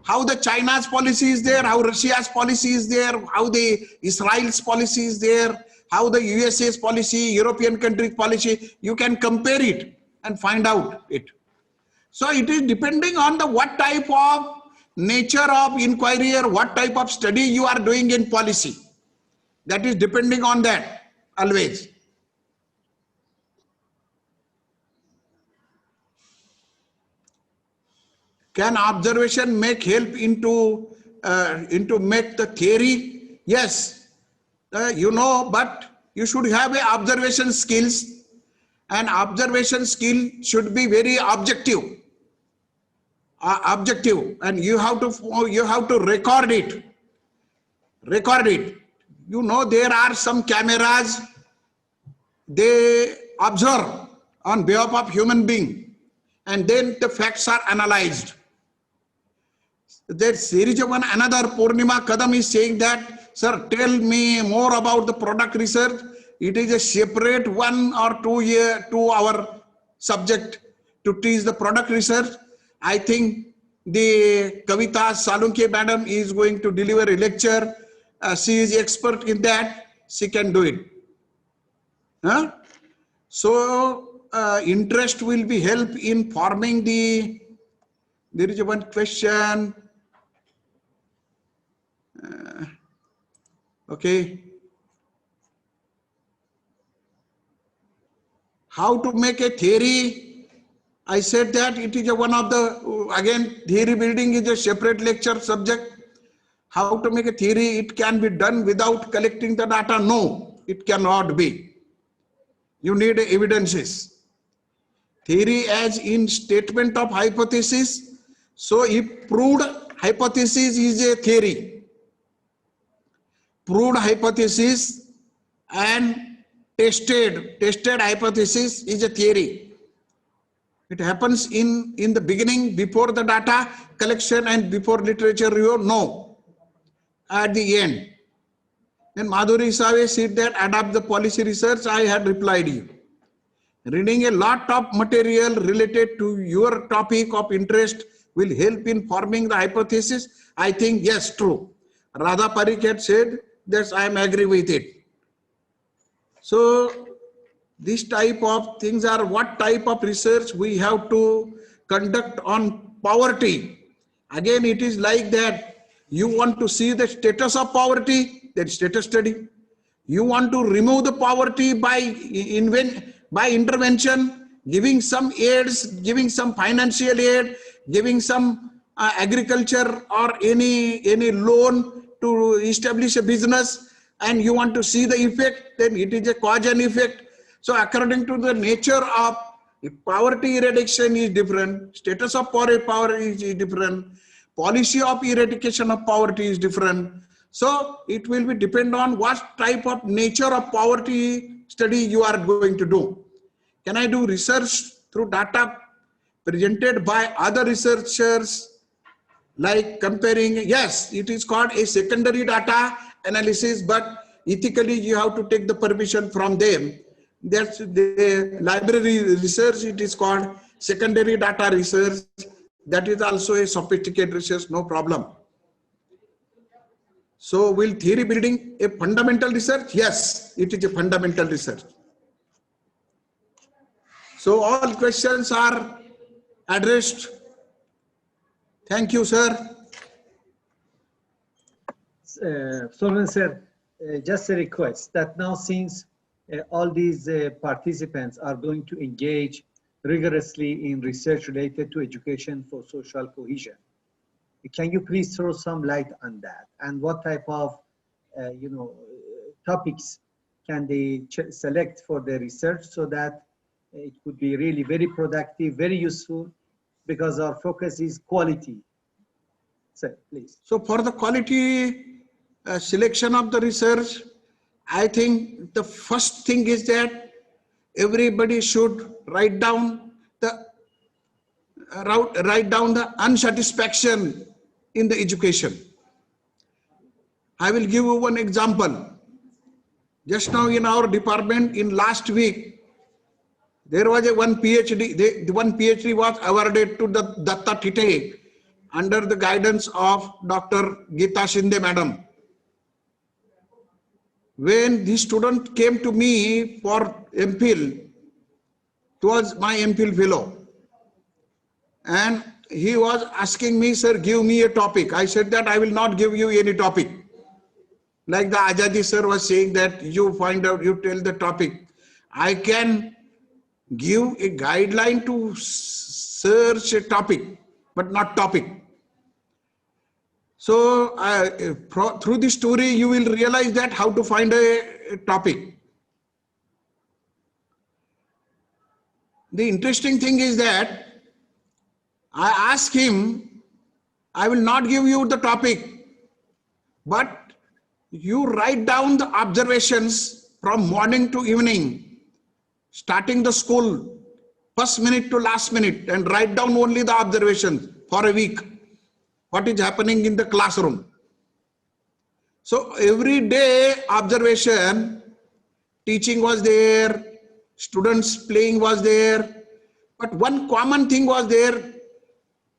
How the China's policy is there, how Russia's policy is there, how the Israel's policy is there, how the USA's policy, European countries' policy, you can compare it and find out it. So it is depending on the what type of nature of inquiry or what type of study you are doing in policy. That is depending on that always. Can observation make help into make the theory? Yes, you know, but you should have a observation skills, and observation skill should be very objective. And you have to record it. You know, there are some cameras, they observe on behalf of human being, and then the facts are analyzed. There is one another Purnima Kadam is saying that, sir, tell me more about the product research. It is a separate 1 or 2 hour subject to teach the product research. I think the Kavita Salunke madam is going to deliver a lecture. She is expert in that. She can do it. Huh? So interest will be help in forming the. There is one question. Okay. How to make a theory? I said that it is one of the, again, theory building is a separate lecture subject. How to make a theory? It can be done without collecting the data. No, it cannot be. You need evidences. Theory as in statement of hypothesis. So if proved hypothesis is a theory, proved hypothesis and tested hypothesis is a theory. It happens in the beginning, before the data collection and before literature review. No, at the end. Then Madhuri Save said that adopt the policy research. I had replied you. Reading a lot of material related to your topic of interest will help in forming the hypothesis? I think yes, true. Radha Parikh had said that I am agree with it. So this type of things are what type of research we have to conduct on poverty. Again, it is like that. You want to see the status of poverty, then status study. You want to remove the poverty by intervention, giving some aids, giving some financial aid, giving some agriculture or any loan to establish a business, and you want to see the effect, then it is a cause and effect. So according to the nature of poverty eradication is different, status of poverty is different, policy of eradication of poverty is different. So it will be depend on what type of nature of poverty study you are going to do. Can I do research through data presented by other researchers, like comparing? Yes, it is called a secondary data analysis, but ethically you have to take the permission from them. That's the library research. It is called secondary data research. That is also a sophisticated research, no problem. So will theory building a fundamental research? Yes, it is a fundamental research. So all questions are addressed. Thank you, sir. Sonawane sir, just a request that now since all these participants are going to engage rigorously in research related to education for social cohesion, can you please throw some light on that, and what type of topics can they select for their research so that it could be really very productive, very useful, because our focus is quality. Sir, please. So for the quality selection of the research, I think the first thing is that everybody should write down the unsatisfaction in the education. I will give you one example. Just now in our department, in last week, there was one PhD. One PhD was awarded to the Datta Tite under the guidance of Dr. Geeta Shinde Madam. When this student came to me for MPhil, it was my MPhil fellow, and he was asking me, sir, give me a topic. I said that I will not give you any topic. Like the Ajadi sir was saying that you find out, you tell the topic. I can give a guideline to search a topic, but not topic. So through this story, you will realize that how to find a topic. The interesting thing is that I asked him, I will not give you the topic, but you write down the observations from morning to evening, starting the school, first minute to last minute, and write down only the observations for a week. What is happening in the classroom? So every day observation, teaching was there, students playing was there, but one common thing was there,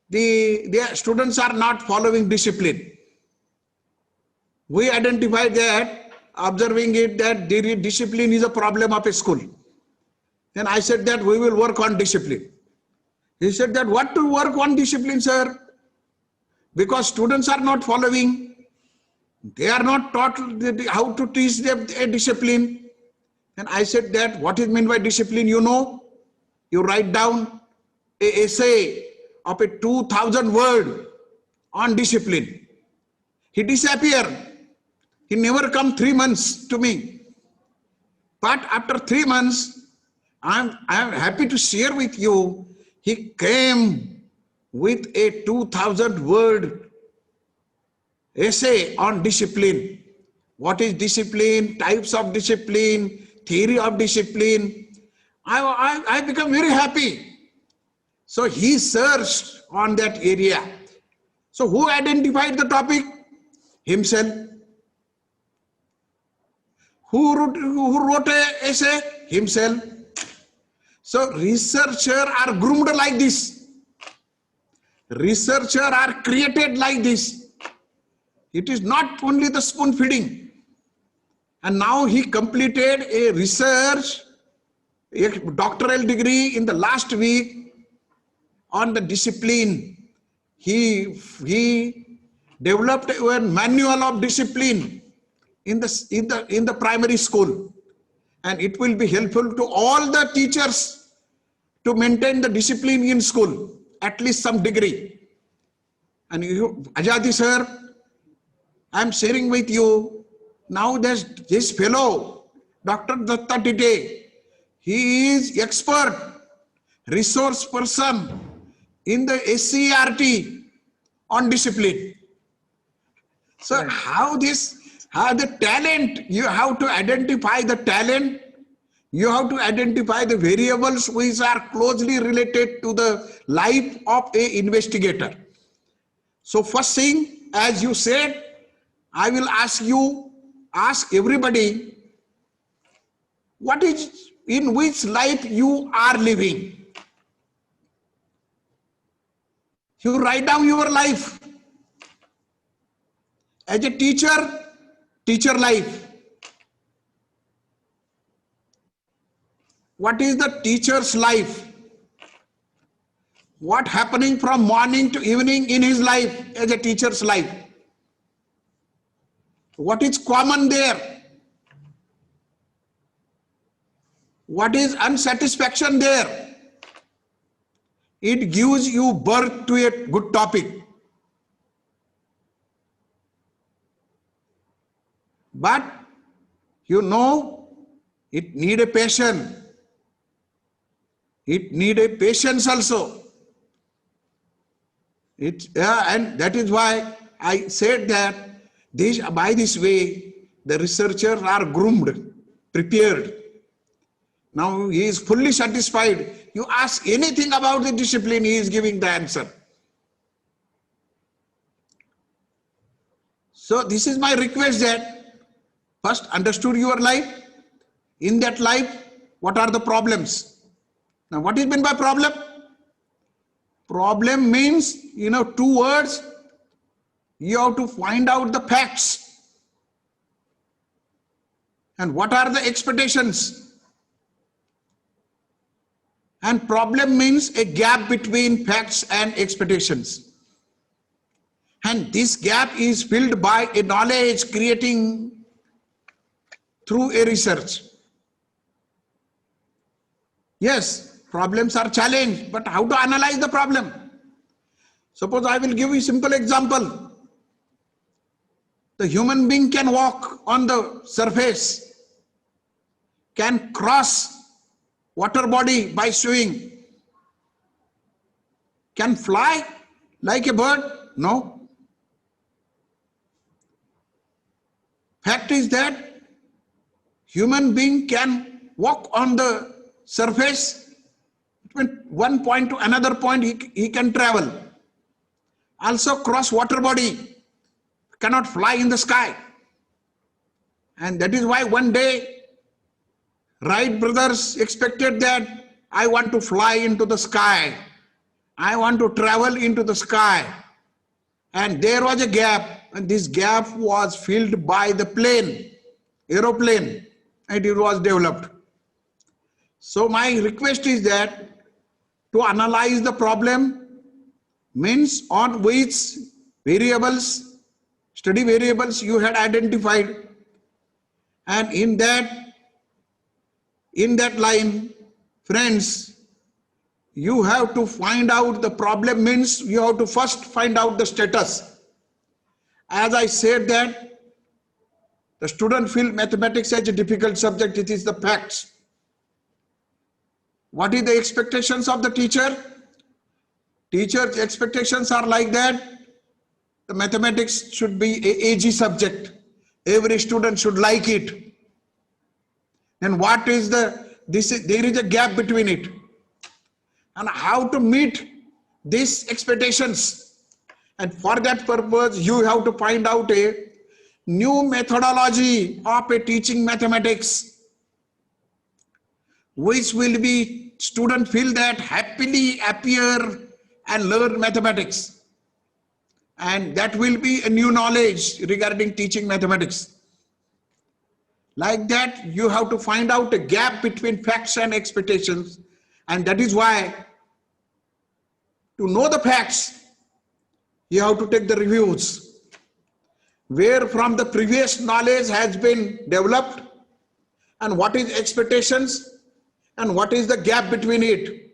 the students are not following discipline. We identified that, observing it, that discipline is a problem of a school. Then I said that we will work on discipline. He said that what to work on discipline, sir? Because students are not following. They are not taught how to teach them a discipline. And I said that what is meant by discipline, you know? You write down an essay of a 2,000 word on discipline. He disappeared. He never come 3 months to me. But after 3 months, I am happy to share with you, he came with a 2,000 word essay on discipline. What is discipline, types of discipline, theory of discipline. I become very happy. So he searched on that area. So who identified the topic? Himself. Who wrote an essay? Himself. So researchers are groomed like this. Researchers are created like this. It is not only the spoon feeding. And now he completed a research, a doctoral degree in the last week on the discipline. He developed a manual of discipline in the primary school, and it will be helpful to all the teachers to maintain the discipline in school, at least some degree. And you, Ajadi sir, I am sharing with you, now there's this fellow, Dr. Datta Tite, he is expert, resource person in the SCRT on discipline. So Right. how the talent, you have to identify the talent, you have to identify the variables which are closely related to the life of a investigator. So first thing, as you said, I will ask everybody, what is, in which life you are living? You write down your life. As a teacher, teacher life. What is the teacher's life? What happening from morning to evening in his life as a teacher's life? What is common there? What is unsatisfaction there? It gives you birth to a good topic. But you know, it need a passion. It need a patience also. And that is why I said that by this way, the researchers are groomed, prepared. Now he is fully satisfied. You ask anything about the discipline, he is giving the answer. So this is my request, that first understood your life. In that life, what are the problems? Now what is meant by problem? Problem means, two words. You have to find out the facts. And what are the expectations? And problem means a gap between facts and expectations. And this gap is filled by a knowledge creating through a research. Yes, problems are challenged, but how to analyze the problem? Suppose I will give you a simple example. The human being can walk on the surface, can cross water body by swimming, can fly like a bird? No. Fact is that human being can walk on the surface, between one point to another point he can travel. Also cross water body, cannot fly in the sky. And that is why one day Wright brothers expected that I want to fly into the sky. I want to travel into the sky. And there was a gap, and this gap was filled by the plane, aeroplane, and it was developed. So my request is that to analyze the problem means on which variables, study variables you had identified, and in that line, friends, you have to find out the problem means you have to first find out the status. As I said that the student feel mathematics as a difficult subject, it is the facts. What is the expectations of the teacher? Teacher's expectations are like that. The mathematics should be an easy subject. Every student should like it. And what is there is a gap between it. And how to meet these expectations. And for that purpose, you have to find out a new methodology of a teaching mathematics, which will be student feel that happily appear and learn mathematics. And that will be a new knowledge regarding teaching mathematics. Like that, you have to find out a gap between facts and expectations. And that is why, to know the facts, you have to take the reviews, where from the previous knowledge has been developed, and what is expectations, and what is the gap between it.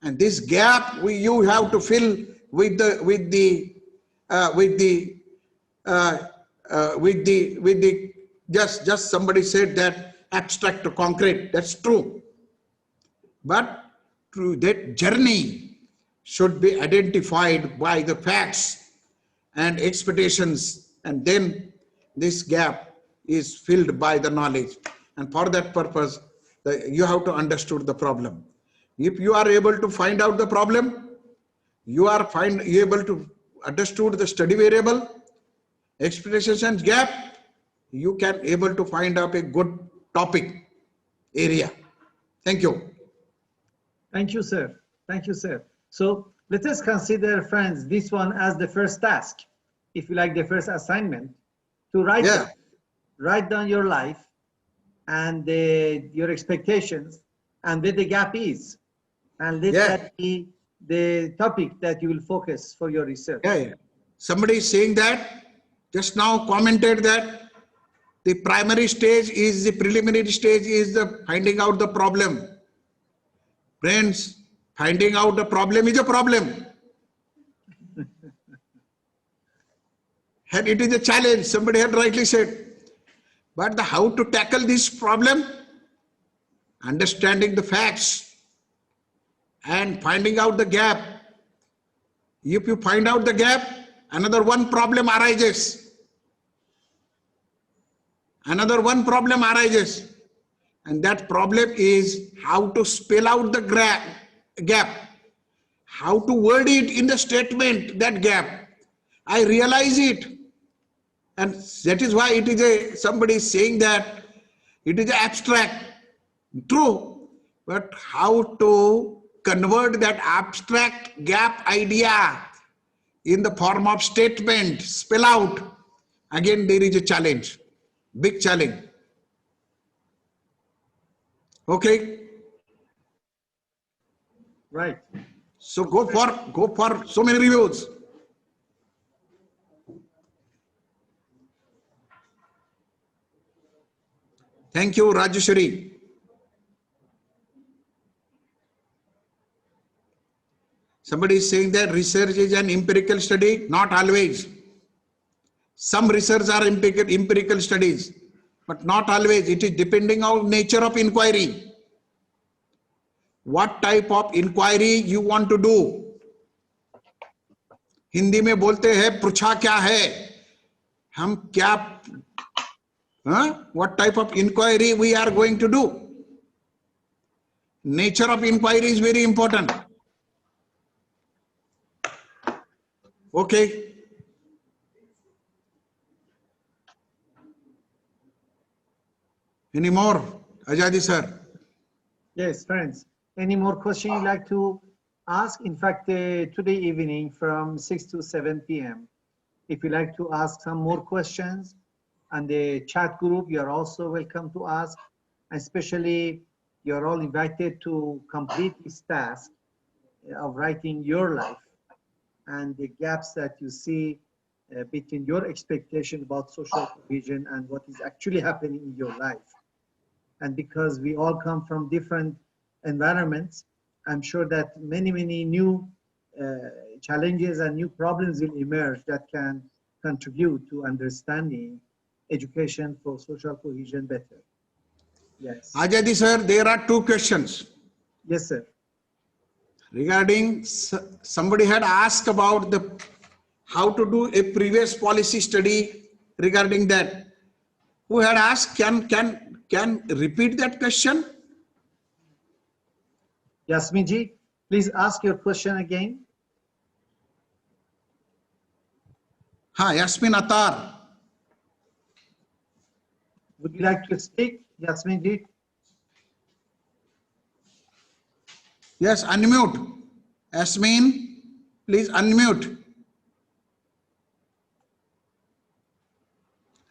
And this gap you have to fill with the just somebody said that abstract to concrete. That's true. But through that journey should be identified by the facts and expectations, and then this gap is filled by the knowledge. And for that purpose, you have to understand the problem. If you are able to find out the problem, you are able to understand the study variable, expectations and gap, you can able to find out a good topic area. Thank you. Thank you, sir. Thank you, sir. So let us consider, friends, this one as the first task, if you like, the first assignment, to write down your life and your expectations and where the gap is. And let that be the topic that you will focus for your research. Somebody is saying that, just now commented that the primary stage is the preliminary stage is the finding out the problem. Friends, finding out the problem is a problem. And it is a challenge, somebody had rightly said. But how to tackle this problem? Understanding the facts and finding out the gap. If you find out the gap, another one problem arises. Another one problem arises. And that problem is how to spell out the gap. How to word it in the statement, that gap. I realize it. And that is why it is somebody is saying that it is abstract. True. But how to convert that abstract gap idea in the form of statement, spell out. Again, there is a challenge, big challenge. Okay. Right. So go for so many reviews. Thank you, Rajeshwari. Somebody is saying that research is an empirical study. Not always. Some research are empirical studies, but not always. It is depending on nature of inquiry. What type of inquiry you want to do? Hindi में बोलते हैं पूछा क्या है, हम क्या, what type of inquiry we are going to do? Nature of inquiry is very important. Okay. Any more? Ajadi sir. Yes, friends. Any more questions you'd like to ask? In fact, today evening from 6 to 7 p.m. If you'd like to ask some more questions on the chat group, you're also welcome to ask. Especially, you're all invited to complete this task of writing your life and the gaps that you see between your expectation about social cohesion and what is actually happening in your life. And because we all come from different environments, I'm sure that many new challenges and new problems will emerge that can contribute to understanding education for social cohesion better. Yes. Ajadi sir, there are two questions. Yes, sir. Regarding, somebody had asked about how to do a previous policy study regarding that. Who had asked, can repeat that question? Yasmin ji, please ask your question again. Yasmin Attar. Would you like to speak, Yasmin ji? Yes, unmute. Yasmin. Please unmute.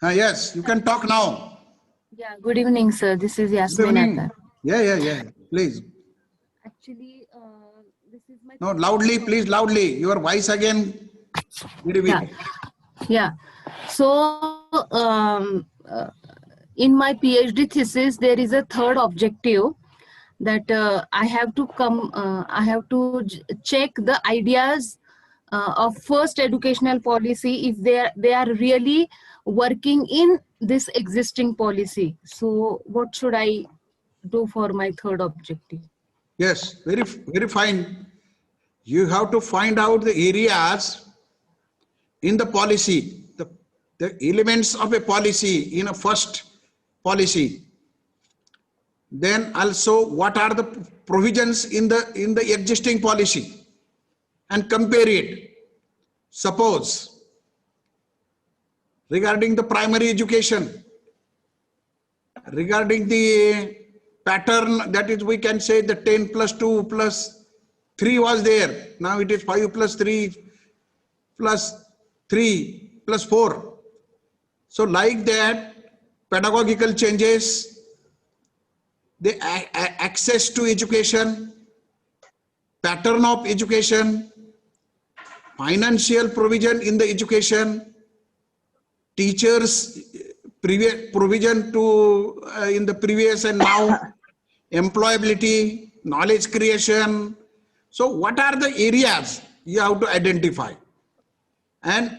Yes, you can talk now. Yeah, good evening, sir. This is Good Yasmin evening. Atta. Yeah. Please. Actually, this is my No, loudly, please, loudly. Your voice again. Very yeah, weak. yeah. So, in my PhD thesis, there is a third objective that I have to check the ideas of first educational policy if they are really working in this existing policy. So, what should I do for my third objective? Yes, very fine. You have to find out the areas in the policy, the elements of a policy in a first policy. Then also what are the provisions in the existing policy and compare it. Suppose regarding the primary education, regarding the pattern, that is, we can say the 10 plus 2 plus 3 was there. Now it is 5 plus 3 plus 3 plus 4. So like that, pedagogical changes, the access to education, pattern of education, financial provision in the education, teachers provision to in the previous and now, employability, knowledge creation. So what are the areas you have to identify and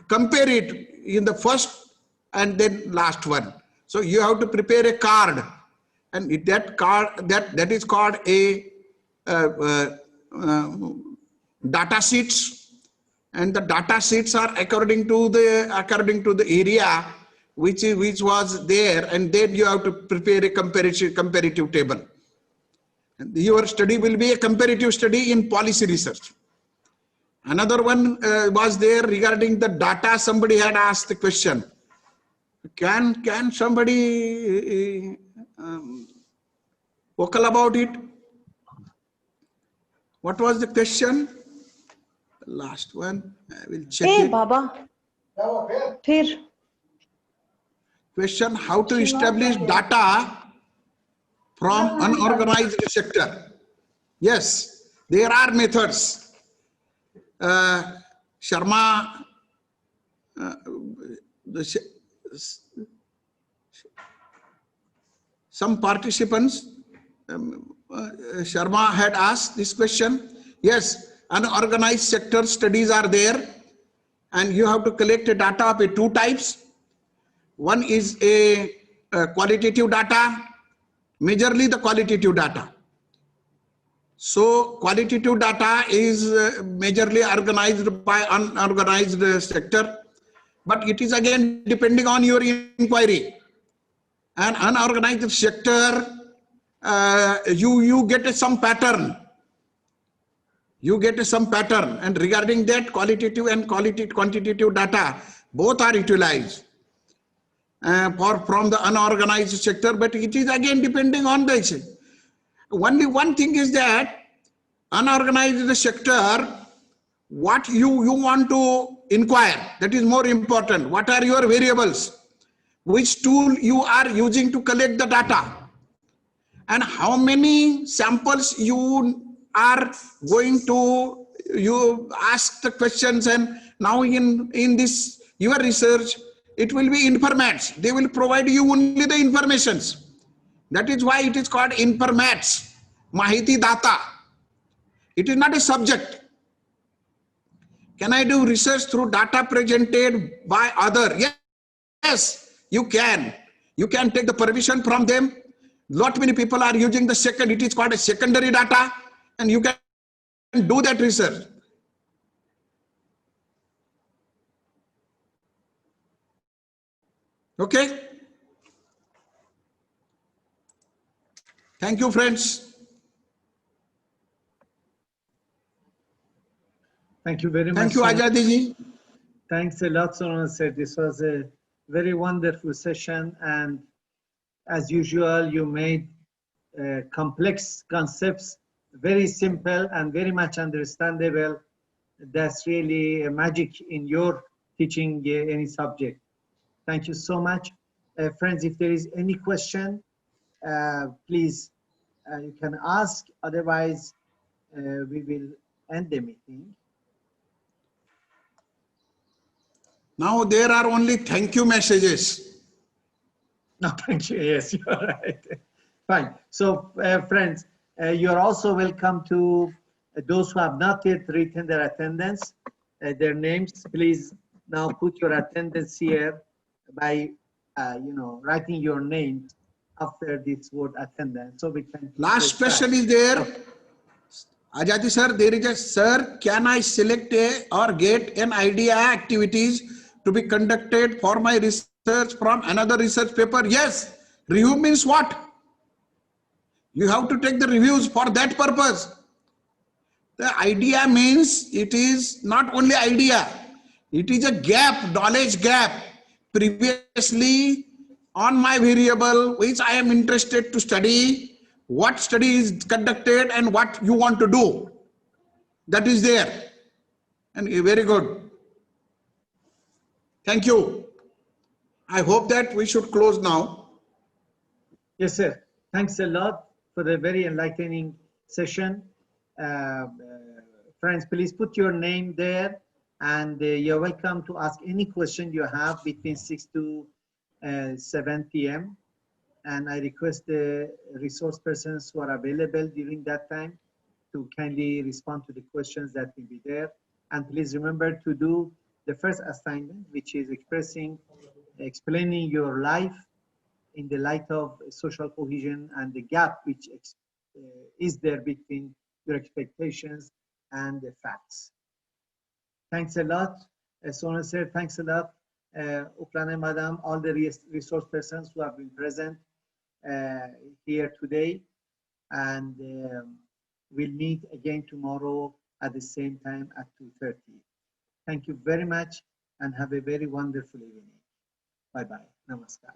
compare it in the first and then last one. So you have to prepare a card, and that card that is called a data sheets, and the data sheets are according to the area which was there, and then you have to prepare a comparative table. And your study will be a comparative study in policy research. Another one was there regarding the data. Somebody had asked the question, can somebody vocal about it? What was the question? The last one, I will check it. Baba. Phir. Question, how to establish data from unorganized sector. Yes, there are methods. Sharma, some participants, Sharma had asked this question. Yes, unorganized sector studies are there, and you have to collect a data of two types. One is a qualitative data, majorly the qualitative data. So qualitative data is majorly organized by unorganized sector, but it is again depending on your inquiry. And unorganized sector, you get some pattern. You get some pattern, and regarding that, qualitative and quantitative data both are utilized from the unorganized sector, but it is again depending on the. Only one thing is that unorganized sector, what you want to inquire, that is more important. What are your variables? Which tool you are using to collect the data? And how many samples you are going to, you ask the questions, and now in this, your research, it will be informats. They will provide you only the informations. That is why it is called informats, mahiti data. It is not a subject. Can I do research through data presented by other? Yes, you can. You can take the permission from them. Lot many people are using the second, it is called a secondary data, and you can do that research. Okay? Thank you, friends. Thank you very much. Thank you, Ajadi ji. Thanks a lot, Sonawane sir. This was a very wonderful session, and as usual, you made complex concepts very simple and very much understandable. That's really a magic in your teaching any subject. Thank you so much. Friends, if there is any question, please, you can ask. Otherwise, we will end the meeting. Now there are only thank you messages. No, thank you. Yes, you're right. Fine. So, friends, you're also welcome to those who have not yet written their attendance, their names. Please now put your attendance here by, writing your name after this word attendance. So we can. Last question is there. Ajati sir, there is a, sir, can I select a or get an idea activities to be conducted for my research from another research paper? Yes. Review means what? You have to take the reviews for that purpose. The idea means it is not only idea, it is a gap, knowledge gap. Previously, on my variable, which I am interested to study, what study is conducted and what you want to do. That is there. And very good. Thank you. I hope that we should close now. Yes, sir. Thanks a lot for the very enlightening session. Friends, please put your name there, and you're welcome to ask any question you have between 6 to 7 p.m. And I request the resource persons who are available during that time to kindly respond to the questions that will be there. And please remember to do the first assignment, which is explaining your life in the light of social cohesion and the gap which is there between your expectations and the facts. Thanks a lot. Sona sir, thanks a lot. Uklane madam, all the resource persons who have been present here today. And we'll meet again tomorrow at the same time at 2:30. Thank you very much and have a very wonderful evening. Bye-bye. Namaskar.